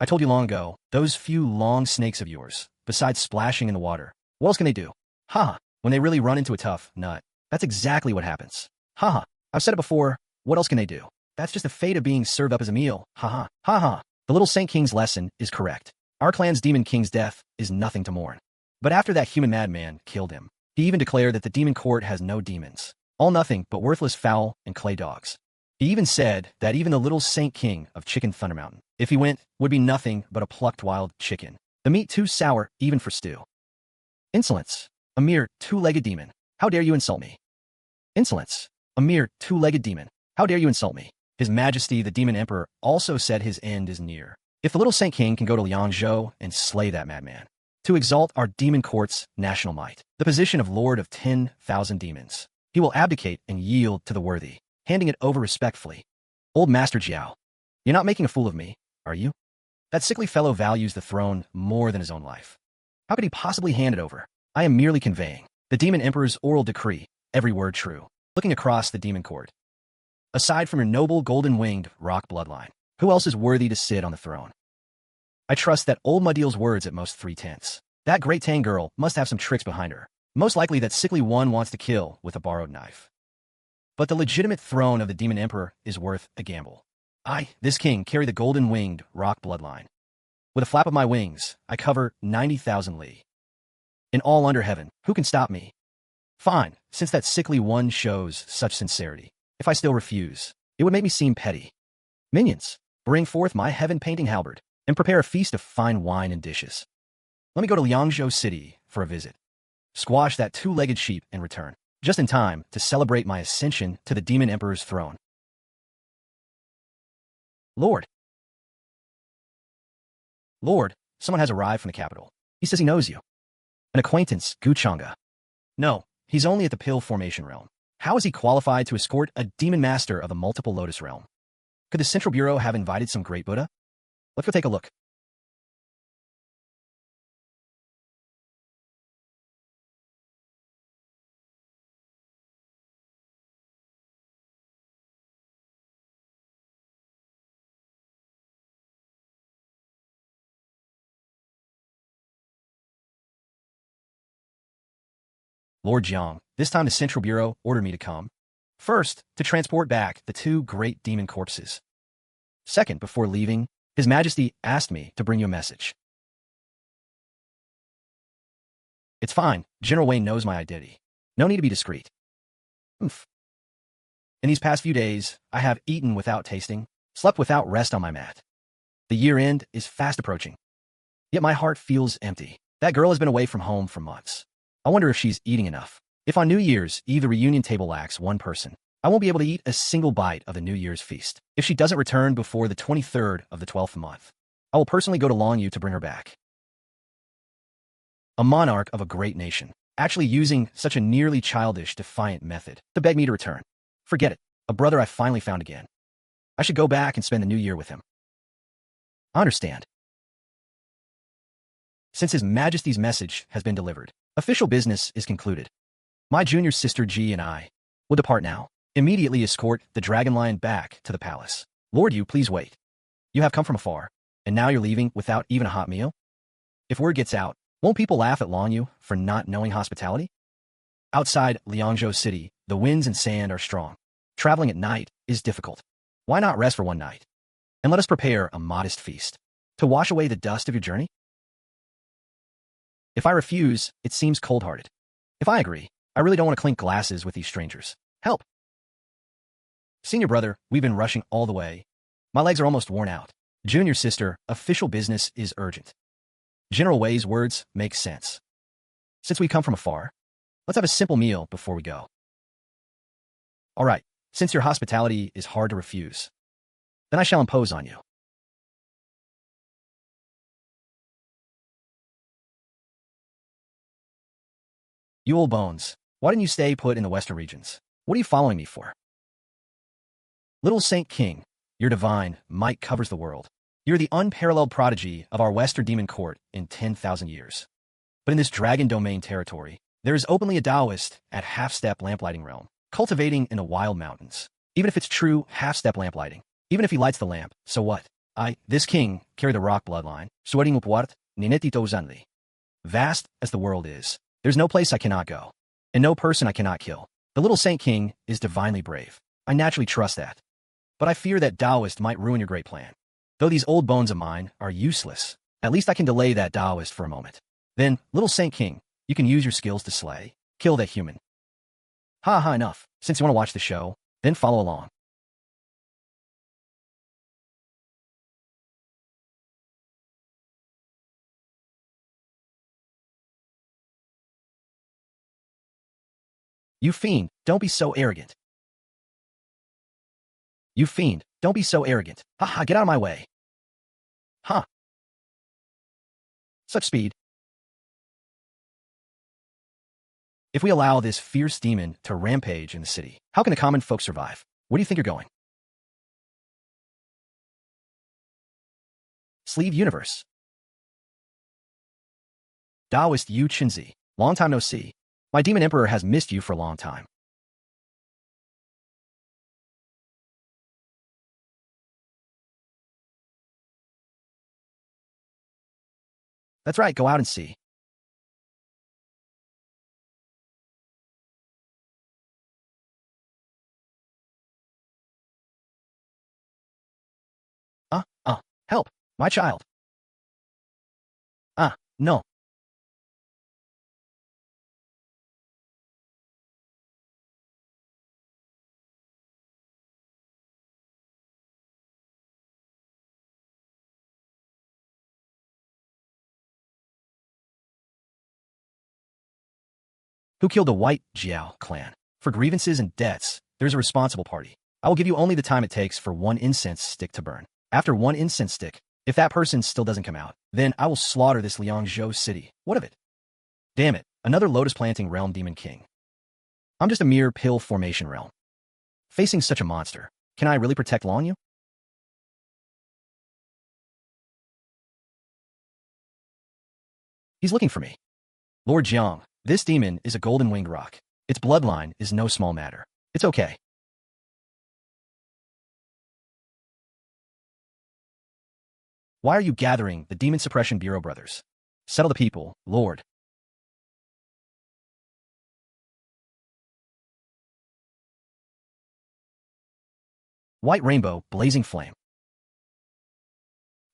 I told you long ago, those few long snakes of yours, besides splashing in the water, what else can they do? Ha ha. When they really run into a tough nut, that's exactly what happens. Ha ha. I've said it before, what else can they do? That's just the fate of being served up as a meal. Ha ha. Ha ha. The little Saint King's lesson is correct. Our clan's demon king's death is nothing to mourn. But after that human madman killed him, he even declared that the demon court has no demons. All nothing but worthless fowl and clay dogs. He even said that even the little Saint King of Chicken Thunder Mountain, if he went, would be nothing but a plucked wild chicken. The meat too sour even for stew. Insolence. A mere 2-legged demon. How dare you insult me? Insolence. A mere 2-legged demon. How dare you insult me? His Majesty the Demon Emperor also said his end is near. If the little Saint King can go to Liangzhou and slay that madman, to exalt our demon court's national might, the position of Lord of 10,000 demons, he will abdicate and yield to the worthy, handing it over respectfully. Old Master Jiao, you're not making a fool of me, are you? That sickly fellow values the throne more than his own life. How could he possibly hand it over? I am merely conveying the Demon Emperor's oral decree, every word true. Looking across the demon court. Aside from your noble Golden-Winged Roc bloodline, who else is worthy to sit on the throne? I trust that old Muddeal's words at most 3/10. That great Tang girl must have some tricks behind her. Most likely that sickly one wants to kill with a borrowed knife. But the legitimate throne of the Demon Emperor is worth a gamble. I, this king, carry the Golden-Winged Roc bloodline. With a flap of my wings, I cover 90,000 li. In all under heaven, who can stop me? Fine, since that sickly one shows such sincerity. If I still refuse, it would make me seem petty. Minions, bring forth my heaven-painting halberd, and prepare a feast of fine wine and dishes. Let me go to Liangzhou City for a visit. Squash that 2-legged sheep and return, just in time to celebrate my ascension to the Demon Emperor's throne. Lord. Lord, someone has arrived from the capital. He says he knows you. An acquaintance, Gu Chang'an. No, he's only at the Pill Formation realm. How is he qualified to escort a demon master of the multiple Lotus realm? Could the Central Bureau have invited some great Buddha? Let's go take a look. Lord Jiang, this time the Central Bureau ordered me to come. First, to transport back the 2 great demon corpses. Second, before leaving, His Majesty asked me to bring you a message. It's fine. General Wayne knows my identity. No need to be discreet. Oomph. In these past few days, I have eaten without tasting, slept without rest on my mat. The year end is fast approaching. Yet my heart feels empty. That girl has been away from home for months. I wonder if she's eating enough. If on New Year's Eve the reunion table lacks one person, I won't be able to eat a single bite of the New Year's feast. If she doesn't return before the 23rd of the 12th month, I will personally go to Longyu to bring her back. A monarch of a great nation, actually using such a nearly childish, defiant method to beg me to return. Forget it. A brother I finally found again. I should go back and spend the new year with him. I understand. Since His Majesty's message has been delivered, official business is concluded. My junior sister Ji and I will depart now. Immediately escort the Dragon Lion back to the palace. Lord, you please wait. You have come from afar, and now you're leaving without even a hot meal? If word gets out, won't people laugh at Longyu for not knowing hospitality? Outside Liangzhou City, the winds and sand are strong. Traveling at night is difficult. Why not rest for one night? and let us prepare a modest feast to wash away the dust of your journey? If I refuse, it seems cold-hearted. If I agree, I really don't want to clink glasses with these strangers. Help! Senior brother, we've been rushing all the way. My legs are almost worn out. Junior sister, official business is urgent. General Wei's words make sense. Since we come from afar, let's have a simple meal before we go. All right, since your hospitality is hard to refuse, then I shall impose on you. You old bones, why didn't you stay put in the western regions? What are you following me for? Little Saint King, your divine might covers the world. You're the unparalleled prodigy of our western demon court in 10,000 years. But in this dragon domain territory, there is openly a Taoist at half-step lamplighting realm, cultivating in the wild mountains. Even if it's true half-step lamplighting, even if he lights the lamp, so what? This king, carry the Roc bloodline, sueting upward, ninetito zanli. Vast as the world is, there's no place I cannot go, and no person I cannot kill. The little Saint King is divinely brave. I naturally trust that. But I fear that Taoist might ruin your great plan. Though these old bones of mine are useless, at least I can delay that Taoist for a moment. Then, little Saint King, you can use your skills to slay, kill that human. Ha, enough. Since you want to watch the show, then follow along. You fiend, don't be so arrogant. You fiend, don't be so arrogant. Ha, get out of my way. Huh. Such speed. If we allow this fierce demon to rampage in the city, how can the common folk survive? Where do you think you're going? Sleeve Universe. Taoist Yu Chinzi, long time no see. My demon emperor has missed you for a long time. That's right, go out and see. Help, my child. No. Who killed the white Jiao clan? For grievances and debts, there's a responsible party. I will give you only the time it takes for one incense stick to burn. After one incense stick, if that person still doesn't come out, then I will slaughter this Liangzhou city. What of it? Damn it, another lotus-planting realm demon king. I'm just a mere pill formation realm. Facing such a monster, can I really protect Liangzhou? He's looking for me. Lord Jiang, this demon is a Golden-Winged Roc. Its bloodline is no small matter. It's okay. Why are you gathering the Demon Suppression Bureau, brothers? Settle the people, Lord. White rainbow, blazing flame.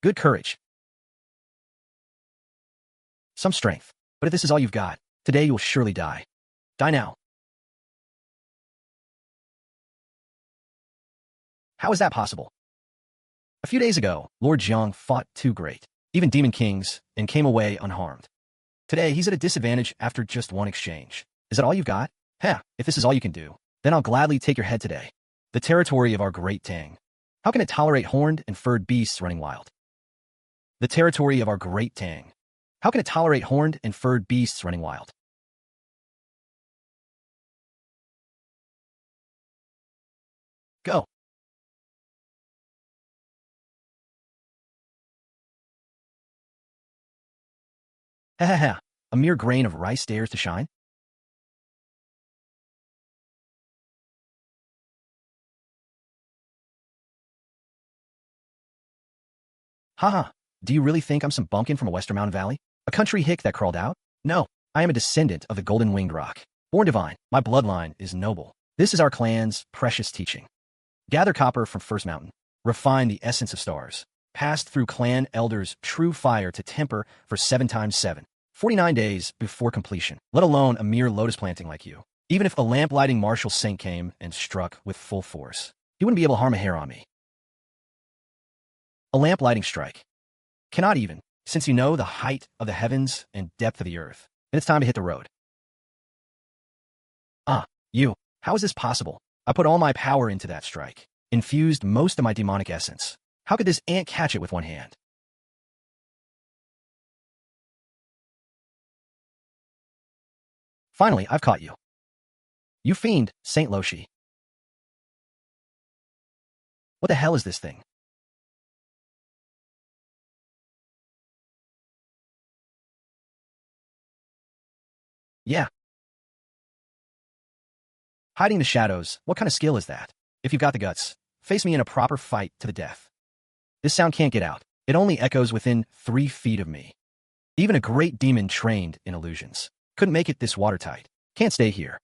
Good courage. Some strength. But if this is all you've got, today you will surely die. Die now. How is that possible? A few days ago, Lord Jiang fought two great, even demon kings, and came away unharmed. Today, he's at a disadvantage after just one exchange. Is that all you've got? If this is all you can do, then I'll gladly take your head today. The territory of our great Tang. How can it tolerate horned and furred beasts running wild? The territory of our great Tang. How can it tolerate horned and furred beasts running wild? Go. A mere grain of rice dares to shine? Do you really think I'm some bumpkin from a Western Mountain Valley? A country hick that crawled out? No, I am a descendant of the Golden-Winged Roc. Born divine, my bloodline is noble. This is our clan's precious teaching. Gather copper from First Mountain. refine the essence of stars, passed through clan elders' true fire to temper for 7 times 7. 49 days before completion, let alone a mere lotus planting like you. Even if a lamp-lighting martial saint came and struck with full force, he wouldn't be able to harm a hair on me. A lamp-lighting strike. Cannot even, since you know the height of the heavens and depth of the earth. Then it's time to hit the road. You. How is this possible? I put all my power into that strike. Infused most of my demonic essence. How could this ant catch it with one hand? Finally, I've caught you. You fiend, Saint Loshi. What the hell is this thing? Yeah. Hiding the shadows, what kind of skill is that? If you've got the guts, face me in a proper fight to the death. This sound can't get out. It only echoes within 3 feet of me. Even a great demon trained in illusions couldn't make it this watertight. Can't stay here.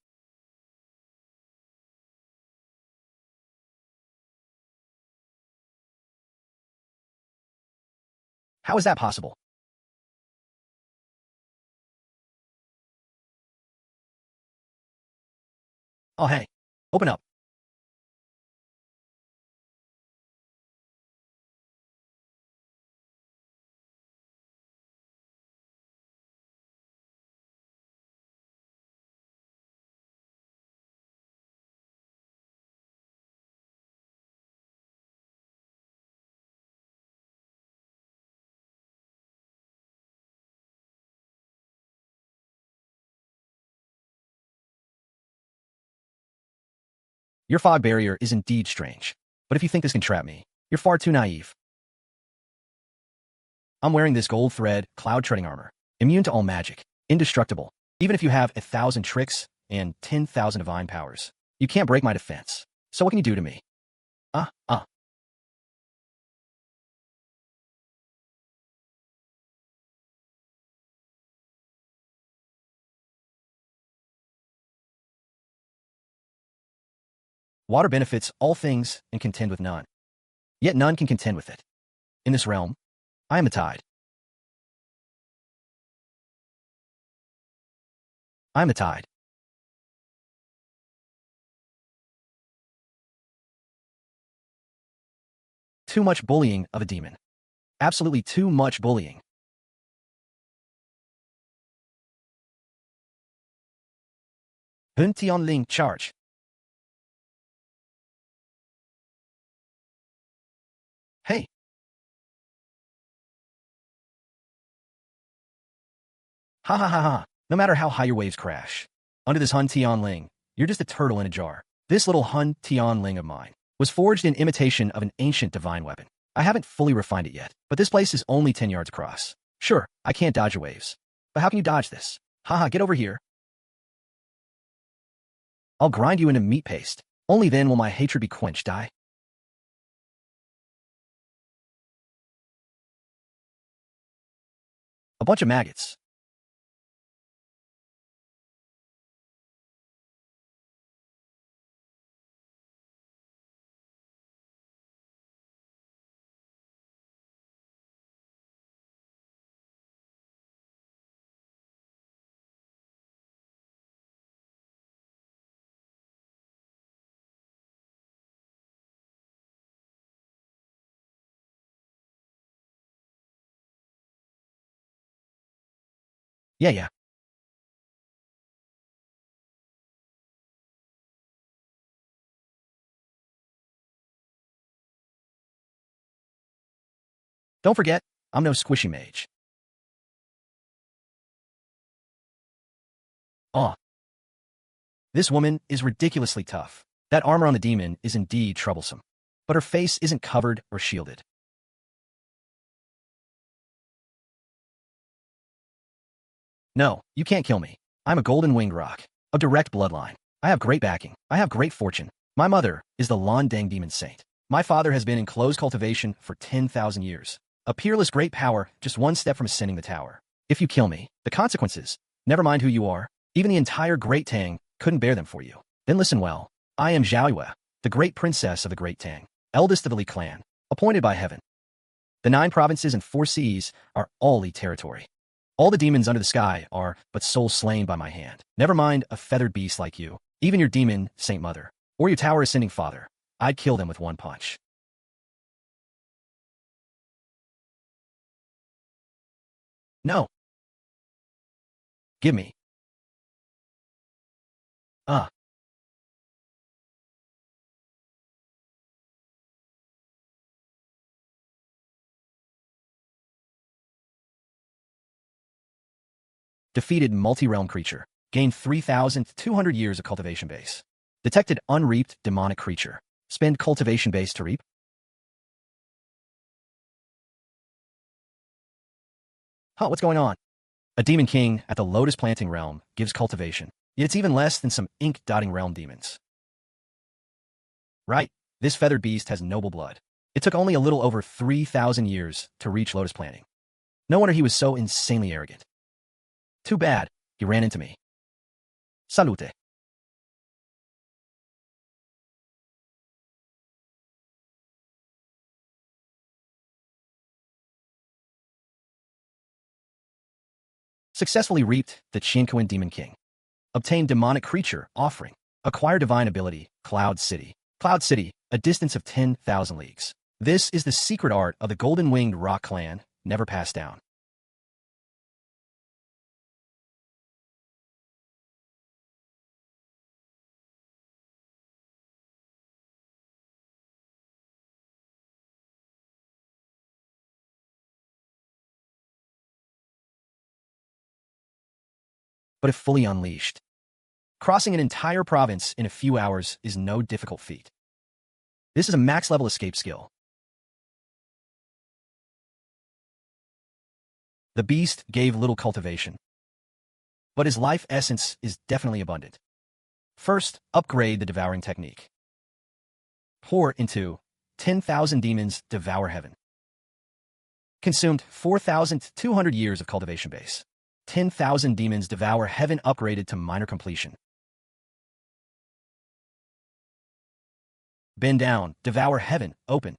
How is that possible? Oh, hey. Open up. Your fog barrier is indeed strange. But if you think this can trap me, you're far too naive. I'm wearing this gold thread, cloud-treading armor. Immune to all magic. Indestructible. Even if you have 1,000 tricks and 10,000 divine powers. You can't break my defense. So what can you do to me? Uh, uh. Water benefits all things and contend with none. Yet none can contend with it. In this realm, I am the tide. I am the tide. Too much bullying of a demon. Absolutely too much bullying. Hun Tianling charge. Hey. Ha ha ha ha. No matter how high your waves crash. Under this Hun Tianling, you're just a turtle in a jar. This little Hun Tianling of mine was forged in imitation of an ancient divine weapon. I haven't fully refined it yet, but this place is only 10 yards across. Sure, I can't dodge your waves. But how can you dodge this? Haha, get over here. I'll grind you into meat paste. Only then will my hatred be quenched, die. A bunch of maggots. Yeah. Don't forget, I'm no squishy mage. Aw. This woman is ridiculously tough. That armor on the demon is indeed troublesome. But her face isn't covered or shielded. No, you can't kill me. I'm a Golden-Winged Roc, of direct bloodline. I have great backing. I have great fortune. My mother is the Landeng Demon Saint. My father has been in close cultivation for 10,000 years. A peerless great power, just one step from ascending the tower. If you kill me, the consequences, never mind who you are, even the entire Great Tang couldn't bear them for you. Then listen well. I am Zhaoyue, the Great Princess of the Great Tang, eldest of the Li clan. appointed by heaven. The 9 provinces and 4 seas are all Li territory. All the demons under the sky are but souls slain by my hand. Never mind a feathered beast like you, even your demon, Saint Mother, or your tower ascending father. I'd kill them with one punch. No. Give me. Ah. Defeated multi-realm creature. Gained 3,200 years of cultivation base. Detected unreaped demonic creature. Spend cultivation base to reap. Huh, what's going on? A demon king at the lotus planting realm gives cultivation. Yet it's even less than some ink-dotting realm demons. Right, this feathered beast has noble blood. It took only a little over 3,000 years to reach lotus planting. No wonder he was so insanely arrogant. Too bad, he ran into me. Salute. Successfully reaped the Qianquan Demon King. Obtained demonic creature offering. Acquire divine ability, Cloud City. Cloud City, a distance of 10,000 leagues. This is the secret art of the Golden-Winged Roc clan, never passed down. But if fully unleashed, crossing an entire province in a few hours is no difficult feat. This is a max-level escape skill. The beast gave little cultivation, but his life essence is definitely abundant. First, upgrade the devouring technique. Pour into 10,000 demons devour heaven. Consumed 4,200 years of cultivation base. 10,000 demons devour heaven upgraded to minor completion. Bend down, devour heaven, open.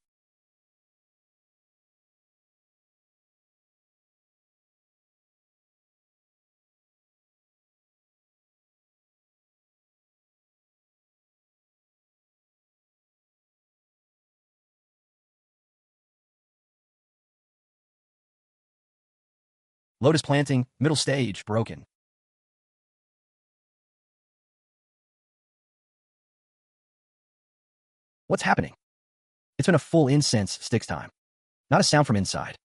Lotus planting, middle stage, broken. What's happening? It's been a full incense sticks time. Not a sound from inside.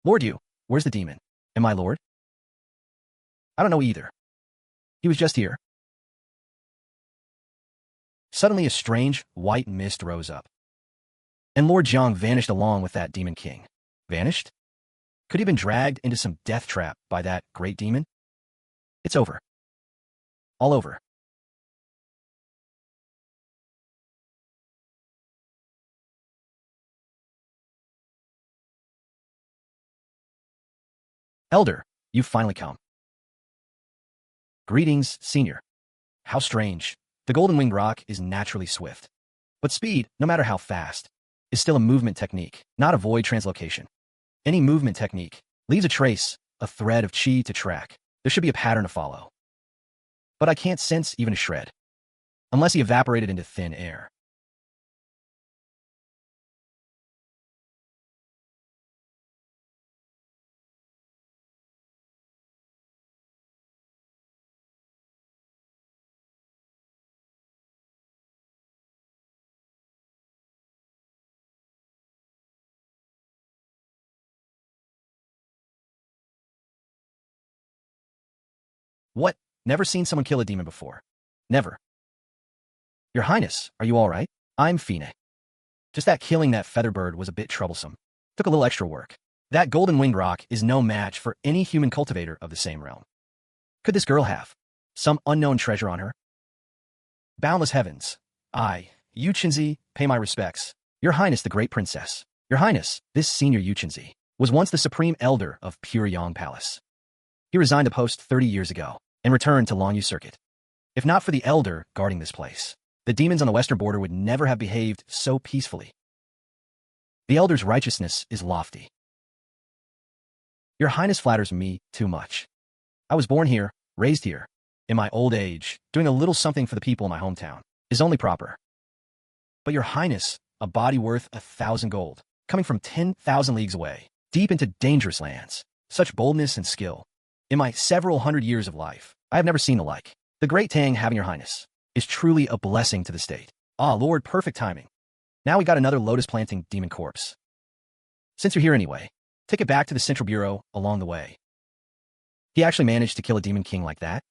Lord you, where's the demon? Am I Lord? I don't know either. He was just here. Suddenly a strange, white mist rose up. And Lord Jiang vanished along with that demon king. Vanished? Could he have been dragged into some death trap by that great demon? It's over. All over. Elder, you've finally come. Greetings, senior. How strange. The Golden-Winged Roc is naturally swift. But speed, no matter how fast, is still a movement technique, not a void translocation. Any movement technique leaves a trace, a thread of chi to track. There should be a pattern to follow. But I can't sense even a shred. Unless he evaporated into thin air. What? Never seen someone kill a demon before. Never. Your Highness, are you all right? I'm Fine. Just that killing that feather bird was a bit troublesome. Took a little extra work. That Golden-Winged Roc is no match for any human cultivator of the same realm. Could this girl have some unknown treasure on her? Boundless heavens. I, Yu Qinzi, pay my respects. Your Highness the Great Princess. Your Highness, this senior Yu Qinzi was once the supreme elder of Pure Yang Palace. He resigned the post 30 years ago and returned to Liangzhou Circuit. If not for the elder guarding this place, The demons on the western border would never have behaved so peacefully. The elder's righteousness is lofty. Your Highness flatters me too much. I was born here, raised here. In my old age, doing a little something for the people in my hometown is only proper. But Your Highness, a body worth 1,000 gold, coming from 10,000 leagues away, deep into dangerous lands, such boldness and skill. In my several hundred years of life, I have never seen the like. The Great Tang having Your Highness is truly a blessing to the state. Ah, Lord, perfect timing. Now we got another lotus-planting demon corpse. Since you're here anyway, take it back to the Central Bureau along the way. He actually managed to kill a demon king like that?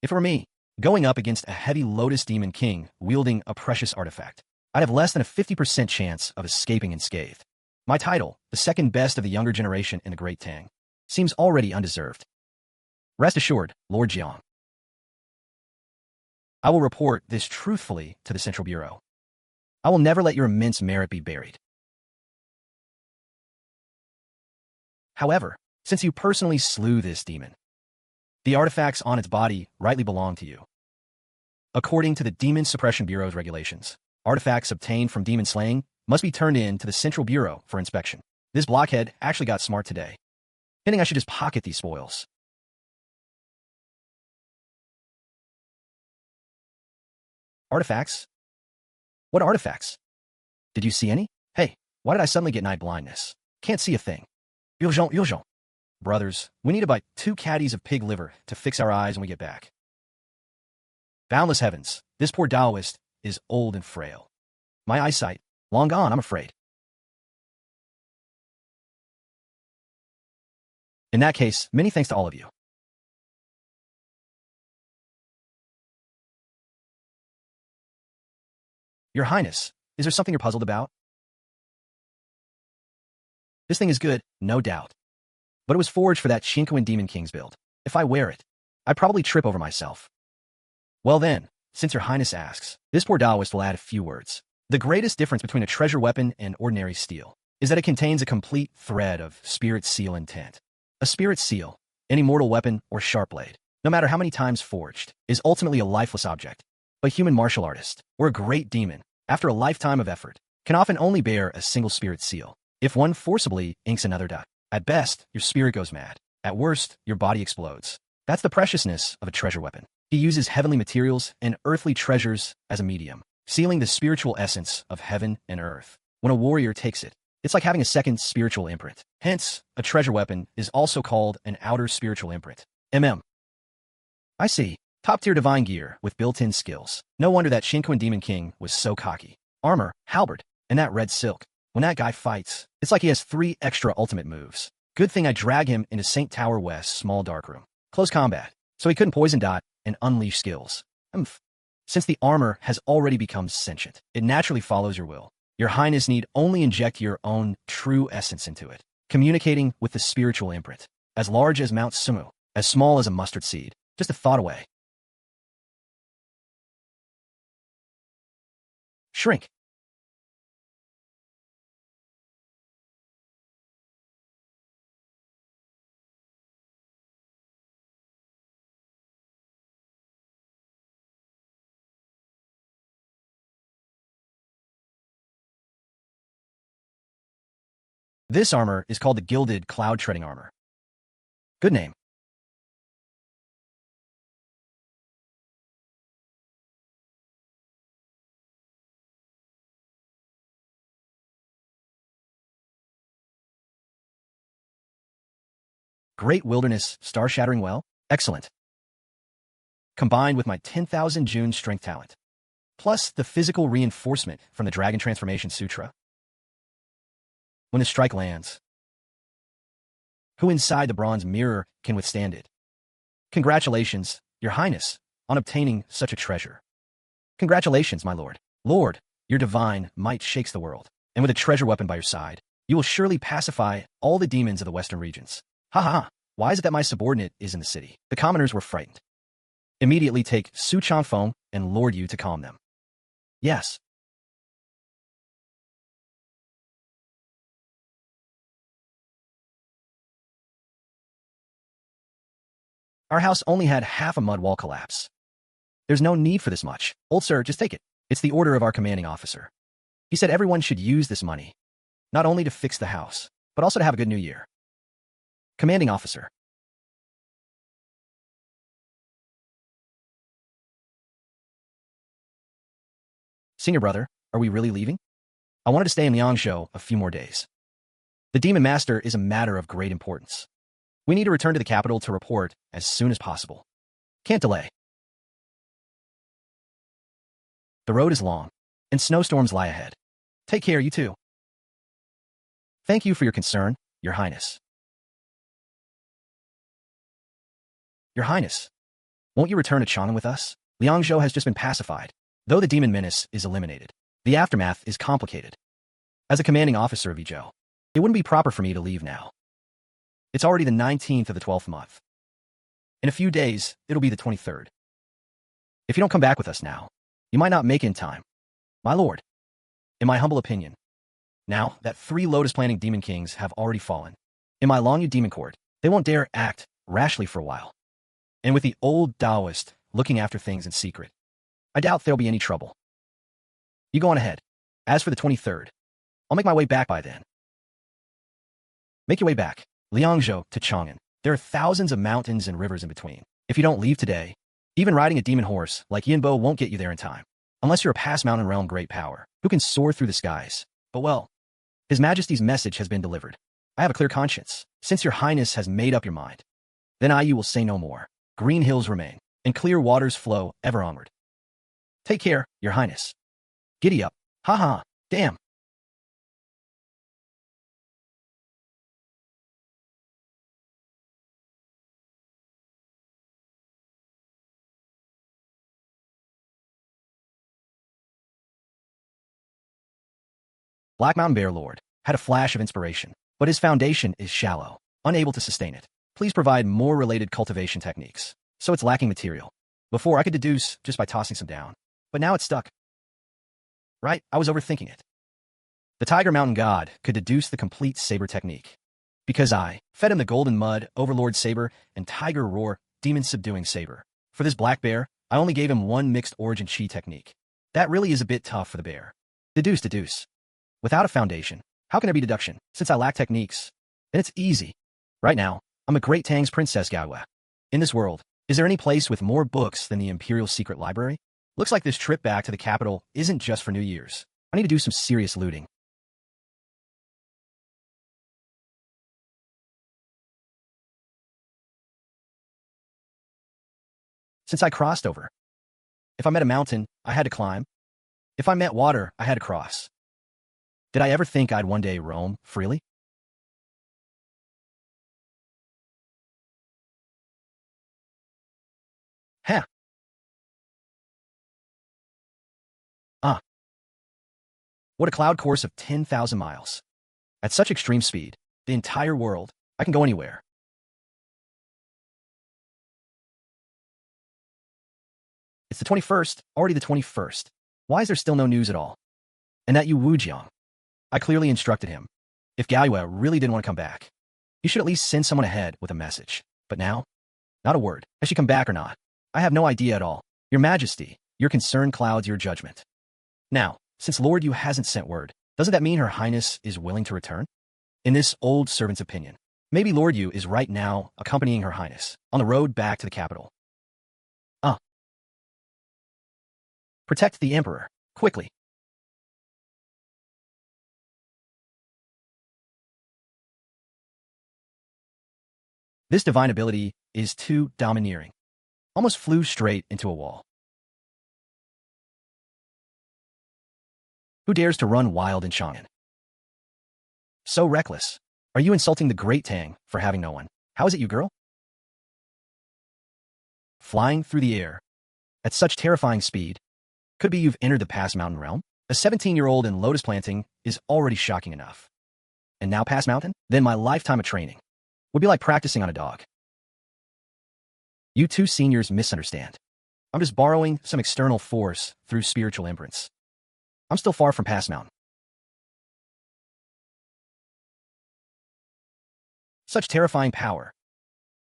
If it were me, going up against a heavy lotus demon king wielding a precious artifact, I'd have less than a 50% chance of escaping unscathed. My title, the second best of the younger generation in the Great Tang, seems already undeserved. Rest assured, Lord Jiang. I will report this truthfully to the Central Bureau. I will never let your immense merit be buried. However, since you personally slew this demon, the artifacts on its body rightly belong to you. According to the Demon Suppression Bureau's regulations, artifacts obtained from demon slaying must be turned in to the Central Bureau for inspection. This blockhead actually got smart today, hinting I should just pocket these spoils. Artifacts? What artifacts? Did you see any? Hey, why did I suddenly get night blindness? Can't see a thing. Yuezhong. Brothers, we need to buy 2 caddies of pig liver to fix our eyes when we get back. Boundless heavens, this poor Taoist is old and frail. My eyesight, long gone, I'm afraid. In that case, many thanks to all of you. Your Highness, is there something you're puzzled about? This thing is good, no doubt. But it was forged for that Chinquan Demon King's build. If I wear it, I'd probably trip over myself. Well then, since Your Highness asks, this poor Taoist will add a few words. The greatest difference between a treasure weapon and ordinary steel is that it contains a complete thread of spirit seal intent. A spirit seal, any mortal weapon or sharp blade, no matter how many times forged, is ultimately a lifeless object. A human martial artist, or a great demon, after a lifetime of effort, can often only bear a single spirit seal. If one forcibly inks another dot, at best, your spirit goes mad. At worst, your body explodes. That's the preciousness of a treasure weapon. He uses heavenly materials and earthly treasures as a medium, sealing the spiritual essence of heaven and earth. When a warrior takes it, it's like having a second spiritual imprint. Hence, a treasure weapon is also called an outer spiritual imprint. I see. Top-tier divine gear with built-in skills. No wonder that Chinquan Demon King was so cocky. Armor, halberd, and that red silk. When that guy fights, it's like he has 3 extra ultimate moves. Good thing I drag him into St. Tower West's small darkroom. Close combat, so he couldn't poison dot and unleash skills. Since the armor has already become sentient, it naturally follows your will. Your Highness need only inject your own true essence into it, communicating with the spiritual imprint. As large as Mount Sumu, as small as a mustard seed, just a thought away. Shrink. This armor is called the Gilded Cloud-Treading Armor. Good name. Great Wilderness, Star-Shattering Well? Excellent. Combined with my 10,000 June strength talent, plus the physical reinforcement from the Dragon Transformation Sutra. When the strike lands, who inside the bronze mirror can withstand it? Congratulations, Your Highness, on obtaining such a treasure. Congratulations, my lord. Lord, your divine might shakes the world, and with a treasure weapon by your side, you will surely pacify all the demons of the western regions. Ha ha ha. Why is it that my subordinate is in the city? The commoners were frightened. Immediately take Su Changfeng and Lord Yu to calm them. Yes. Our house only had half a mud wall collapse. There's no need for this much. Old sir, just take it. It's the order of our commanding officer. He said everyone should use this money, not only to fix the house, but also to have a good new year. Commanding officer. Senior brother, are we really leaving? I wanted to stay in Liangzhou a few more days. The Demon Master is a matter of great importance. We need to return to the capital to report as soon as possible. Can't delay. The road is long, and snowstorms lie ahead. Take care, you too. Thank you for your concern, Your Highness. Your Highness, won't you return to Chang'an with us? Liangzhou has just been pacified. Though the demon menace is eliminated, the aftermath is complicated. As a commanding officer of Jiao, it wouldn't be proper for me to leave now. It's already the 19th of the 12th month. In a few days, it'll be the 23rd. If you don't come back with us now, you might not make it in time. My lord, in my humble opinion, now that 3 lotus-planting demon kings have already fallen, in my Liangzhou demon court, they won't dare act rashly for a while. And with the old Taoist looking after things in secret, I doubt there'll be any trouble. You go on ahead. As for the 23rd, I'll make my way back by then. Make your way back, Liangzhou to Chang'an. There are thousands of mountains and rivers in between. If you don't leave today, even riding a demon horse like Yinbo won't get you there in time, unless you're a past mountain realm great power, who can soar through the skies. But well, His Majesty's message has been delivered. I have a clear conscience. Since your highness has made up your mind, then you will say no more. Green hills remain, and clear waters flow ever onward. Take care, your highness. Giddy up. Ha ha, damn. Black Mountain Bear Lord had a flash of inspiration, but his foundation is shallow, unable to sustain it. Please provide more related cultivation techniques, so it's lacking material. Before I could deduce just by tossing some down, but now it's stuck. Right, I was overthinking it. The Tiger Mountain God could deduce the complete saber technique, because I fed him the Golden Mud, Overlord Saber, and Tiger Roar, Demon Subduing Saber. For this black bear, I only gave him one mixed origin chi technique. That really is a bit tough for the bear. Deduce. Without a foundation, how can there be deduction? Since I lack techniques, then it's easy. Right now, I'm a Great Princess Zhaoyue. In this world, is there any place with more books than the Imperial Secret Library? Looks like this trip back to the capital isn't just for New Year's. I need to do some serious looting. Since I crossed over, if I met a mountain, I had to climb. If I met water, I had to cross. Did I ever think I'd one day roam freely? Heh. Ah. What a cloud course of 10,000 miles. At such extreme speed, the entire world, I can go anywhere. It's the 21st, already the 21st. Why is there still no news at all? And that you Wu Jiang. I clearly instructed him. If Gaiyue really didn't want to come back, he should at least send someone ahead with a message. But now, not a word. Has she come back or not? I have no idea at all. Your Majesty, your concern clouds your judgment. Now, since Lord Yu hasn't sent word, doesn't that mean Her Highness is willing to return? In this old servant's opinion, maybe Lord Yu is right now accompanying Her Highness on the road back to the capital. Protect the Emperor, quickly. This divine ability is too domineering. Almost flew straight into a wall. Who dares to run wild in Chang'an? So reckless. Are you insulting the Great Tang for having no one? How is it, you girl? Flying through the air at such terrifying speed. Could be you've entered the past mountain realm. A 17-year-old in lotus planting is already shocking enough. And now past mountain? Then my lifetime of training would be like practicing on a dog. You two seniors misunderstand. I'm just borrowing some external force through spiritual imprints. I'm still far from past mountain. Such terrifying power.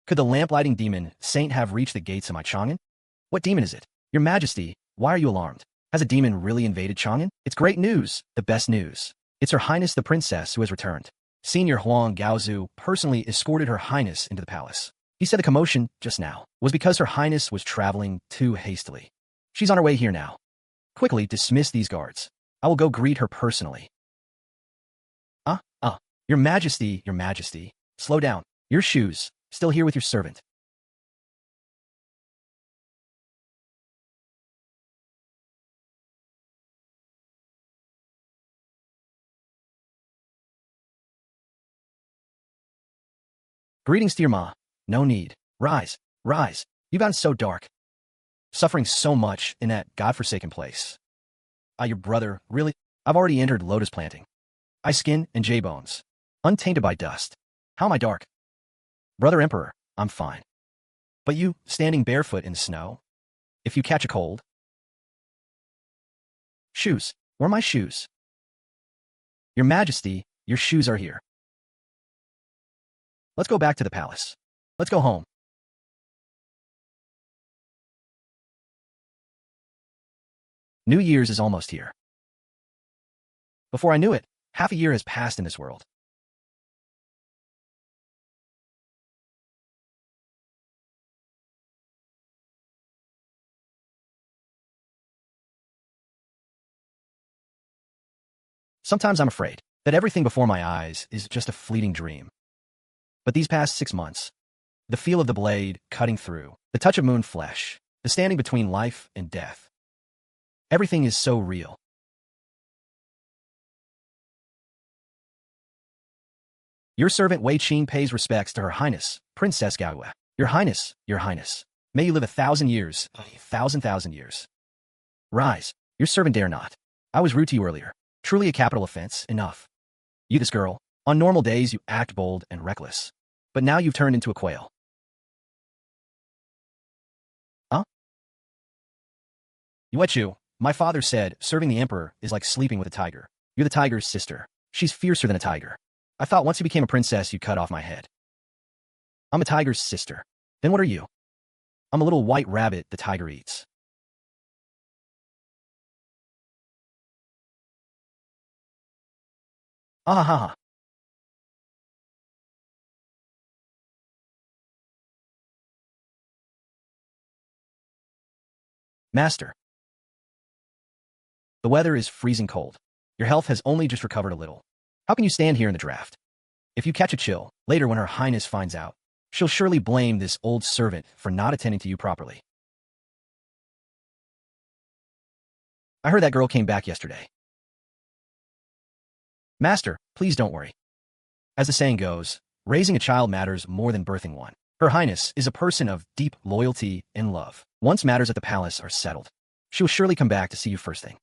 Could the lamplighting demon saint have reached the gates of my Chang'an? What demon is it? Your Majesty, why are you alarmed? Has a demon really invaded Chang'an? It's great news, the best news. It's Her Highness the Princess who has returned. Senior Huang Gaozu personally escorted Her Highness into the palace. He said the commotion, just now, was because Her Highness was traveling too hastily. She's on her way here now. Quickly dismiss these guards. I will go greet her personally. Your Majesty, Your Majesty. Slow down. Your shoes. Still here with your servant. Greetings to your ma. No need. Rise. Rise. You've gotten so dark. Suffering so much in that godforsaken place. Your brother, really? I've already entered lotus planting. I skin and J-bones. Untainted by dust. How am I dark? Brother Emperor, I'm fine. But you, standing barefoot in the snow? If you catch a cold? Shoes. Where are my shoes? Your Majesty, your shoes are here. Let's go back to the palace. Let's go home. New Year's is almost here. Before I knew it, half a year has passed in this world. Sometimes I'm afraid that everything before my eyes is just a fleeting dream. But these past 6 months, the feel of the blade cutting through, the touch of moon flesh, the standing between life and death, everything is so real. Your servant Wei Qing pays respects to Her Highness, Princess Zhaoyue. Your Highness, Your Highness. May you live 1,000 years, 1,000 years. Rise. Your servant dare not. I was rude to you earlier. Truly a capital offense, enough. You this girl. On normal days you act bold and reckless. But now you've turned into a quail. Yuechu, my father said serving the emperor is like sleeping with a tiger. You're the tiger's sister. She's fiercer than a tiger. I thought once you became a princess you'd cut off my head. I'm a tiger's sister. Then what are you? I'm a little white rabbit the tiger eats. Ah ha ha. Master. The weather is freezing cold. Your health has only just recovered a little. How can you stand here in the draft? If you catch a chill, later when Her Highness finds out, she'll surely blame this old servant for not attending to you properly. I heard that girl came back yesterday. Master, please don't worry. As the saying goes, raising a child matters more than birthing one. Her Highness is a person of deep loyalty and love. Once matters at the palace are settled, she'll surely come back to see you first thing.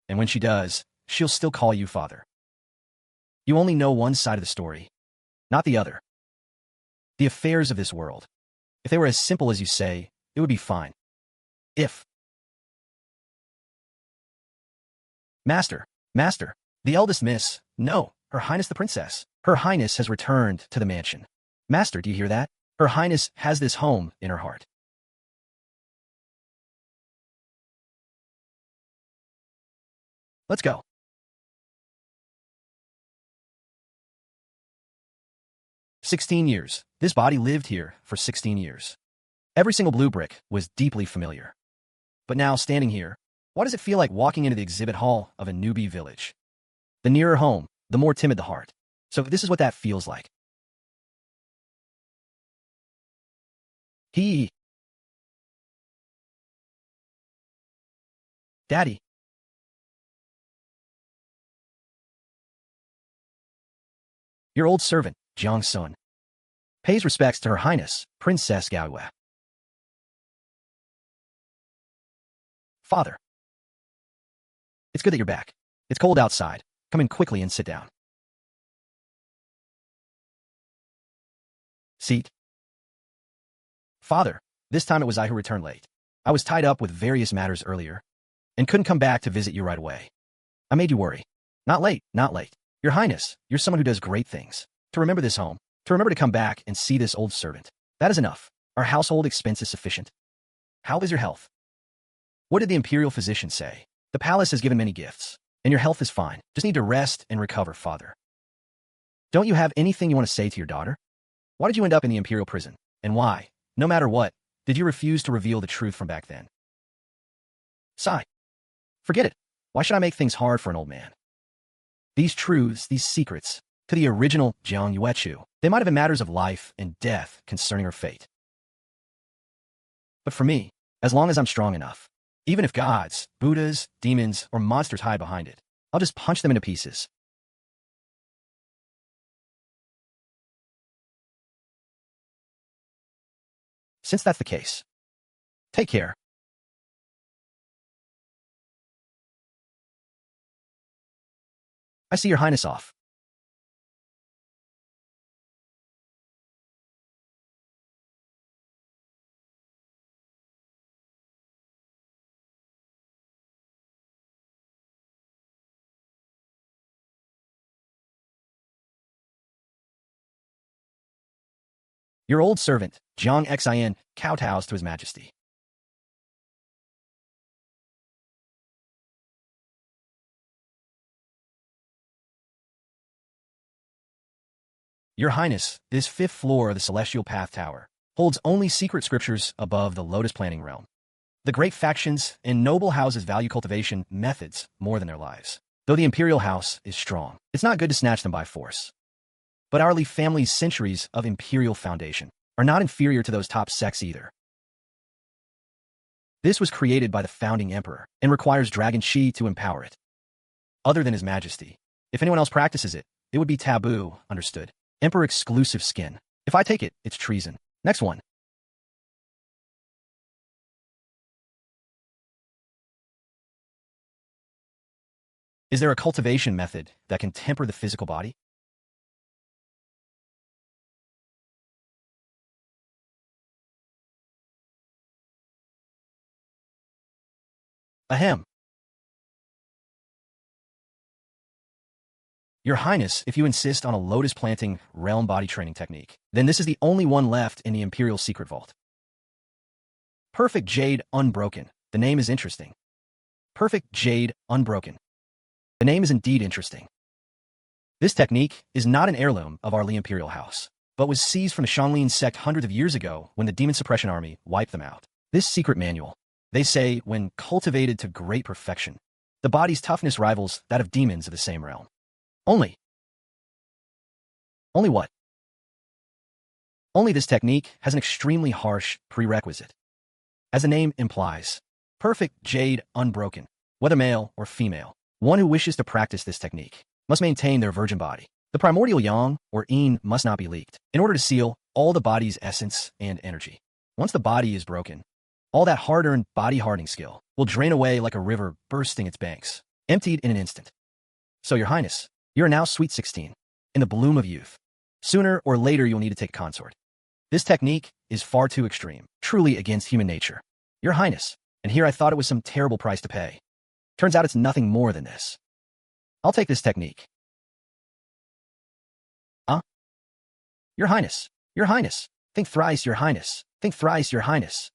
And when she does, she'll still call you father. You only know one side of the story, not the other. The affairs of this world. If they were as simple as you say, it would be fine. If. Master, the eldest miss, no, Her Highness the Princess. Her Highness has returned to the mansion. Master, do you hear that? Her Highness has this home in her heart. Let's go. "16 years. This body lived here for 16 years. Every single blue brick was deeply familiar. But now, standing here, why does it feel like walking into the exhibit hall of a newbie village? The nearer home, the more timid the heart. So this is what that feels like. Daddy. Your old servant, Jiang Yuechu, pays respects to Her Highness, Princess Zhaoyue. Father. It's good that you're back. It's cold outside. Come in quickly and sit down. Seat. Father, this time it was I who returned late. I was tied up with various matters earlier, and couldn't come back to visit you right away. I made you worry. Not late, not late. Your Highness, you're someone who does great things. To remember this home, to remember to come back and see this old servant. That is enough. Our household expense is sufficient. How is your health? What did the imperial physician say? The palace has given many gifts, and your health is fine. Just need to rest and recover, father. Don't you have anything you want to say to your daughter? Why did you end up in the imperial prison? And why, no matter what, did you refuse to reveal the truth from back then? Sigh. Forget it. Why should I make things hard for an old man? These truths, these secrets, to the original Jiang Yuechu, they might have been matters of life and death concerning her fate. But for me, as long as I'm strong enough, even if gods, Buddhas, demons, or monsters hide behind it, I'll just punch them into pieces. Since that's the case, take care. I see your highness off. Your old servant, Jiang Xin, kowtows to his majesty. Your highness, this fifth floor of the Celestial Path Tower holds only secret scriptures above the Lotus Planting realm. The great factions and noble houses value cultivation methods more than their lives. Though the imperial house is strong, it's not good to snatch them by force. But our Li family's centuries of imperial foundation are not inferior to those top sects either. This was created by the founding emperor and requires Dragon Shi to empower it. Other than his majesty, if anyone else practices it, it would be taboo, understood. Emperor exclusive skin. If I take it, it's treason. Next one. Is there a cultivation method that can temper the physical body? Ahem. Your Highness, if you insist on a lotus planting realm body training technique, then this is the only one left in the Imperial Secret Vault. Perfect Jade Unbroken. The name is interesting. Perfect Jade Unbroken. The name is indeed interesting. This technique is not an heirloom of our Li Imperial House, but was seized from the Xianglin sect hundreds of years ago when the Demon Suppression Army wiped them out. This secret manual, they say, when cultivated to great perfection, the body's toughness rivals that of demons of the same realm. Only what? Only this technique has an extremely harsh prerequisite. As the name implies, perfect Jade Unbroken, whether male or female, one who wishes to practice this technique must maintain their virgin body. The primordial yang, or yin, must not be leaked in order to seal all the body's essence and energy. Once the body is broken, all that hard-earned body hardening skill will drain away like a river bursting its banks, emptied in an instant. So, Your Highness, you are now sweet 16, in the bloom of youth. Sooner or later you'll need to take a consort. This technique is far too extreme, truly against human nature. Your Highness, and here I thought it was some terrible price to pay. Turns out it's nothing more than this. I'll take this technique. Your Highness, Your Highness, think thrice, Your Highness, think thrice, Your Highness.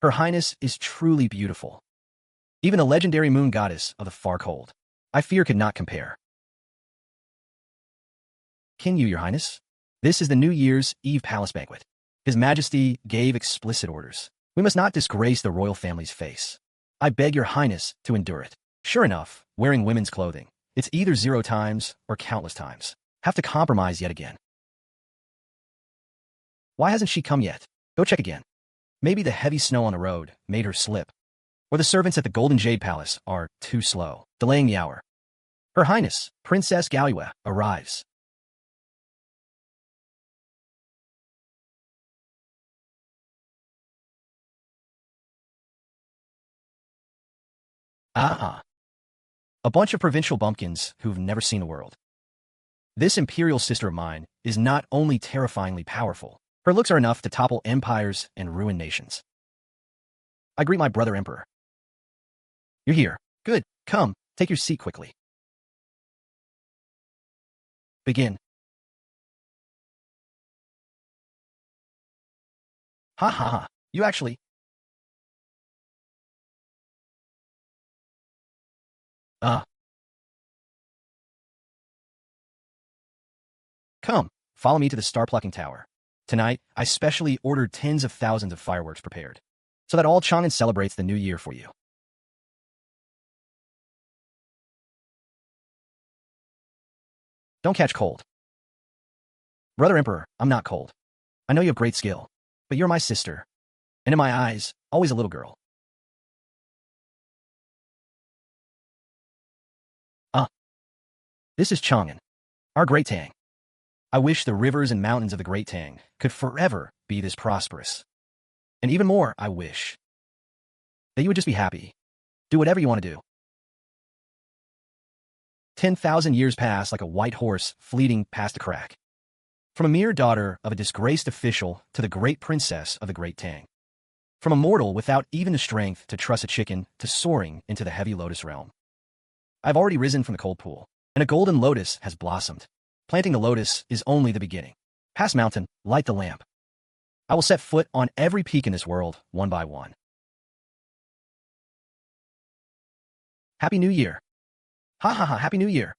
Her Highness is truly beautiful. Even the legendary moon goddess of the far cold, I fear, could not compare. King Yu, Your Highness, this is the New Year's Eve palace banquet. His Majesty gave explicit orders. We must not disgrace the royal family's face. I beg Your Highness to endure it. Sure enough, wearing women's clothing, it's either 0 times or countless times. Have to compromise yet again. Why hasn't she come yet? Go check again. Maybe the heavy snow on the road made her slip. Or the servants at the Golden Jade Palace are too slow, delaying the hour. Her Highness, Princess Zhaoyue, arrives. Ah, a bunch of provincial bumpkins who've never seen the world. This imperial sister of mine is not only terrifyingly powerful, Her looks are enough to topple empires and ruin nations. I greet my brother emperor. You're here. Good. Come, take your seat quickly. Begin. Ha ha ha. You actually... Come, follow me to the star-plucking tower. Tonight, I specially ordered tens of thousands of fireworks prepared, so that all Chang'an celebrates the new year for you. Don't catch cold. Brother Emperor, I'm not cold. I know you have great skill, but you're my sister, and in my eyes, always a little girl. This is Chang'an, our Great Tang. I wish the rivers and mountains of the Great Tang could forever be this prosperous. And even more, I wish that you would just be happy. Do whatever you want to do. 10,000 years pass like a white horse fleeting past a crack. From a mere daughter of a disgraced official to the Great Princess of the Great Tang. From a mortal without even the strength to truss a chicken to soaring into the heavy lotus realm. I've already risen from the cold pool, and a golden lotus has blossomed. Planting the lotus is only the beginning. Pass mountain, light the lamp. I will set foot on every peak in this world, one by one. Happy New Year. Ha ha ha, Happy New Year.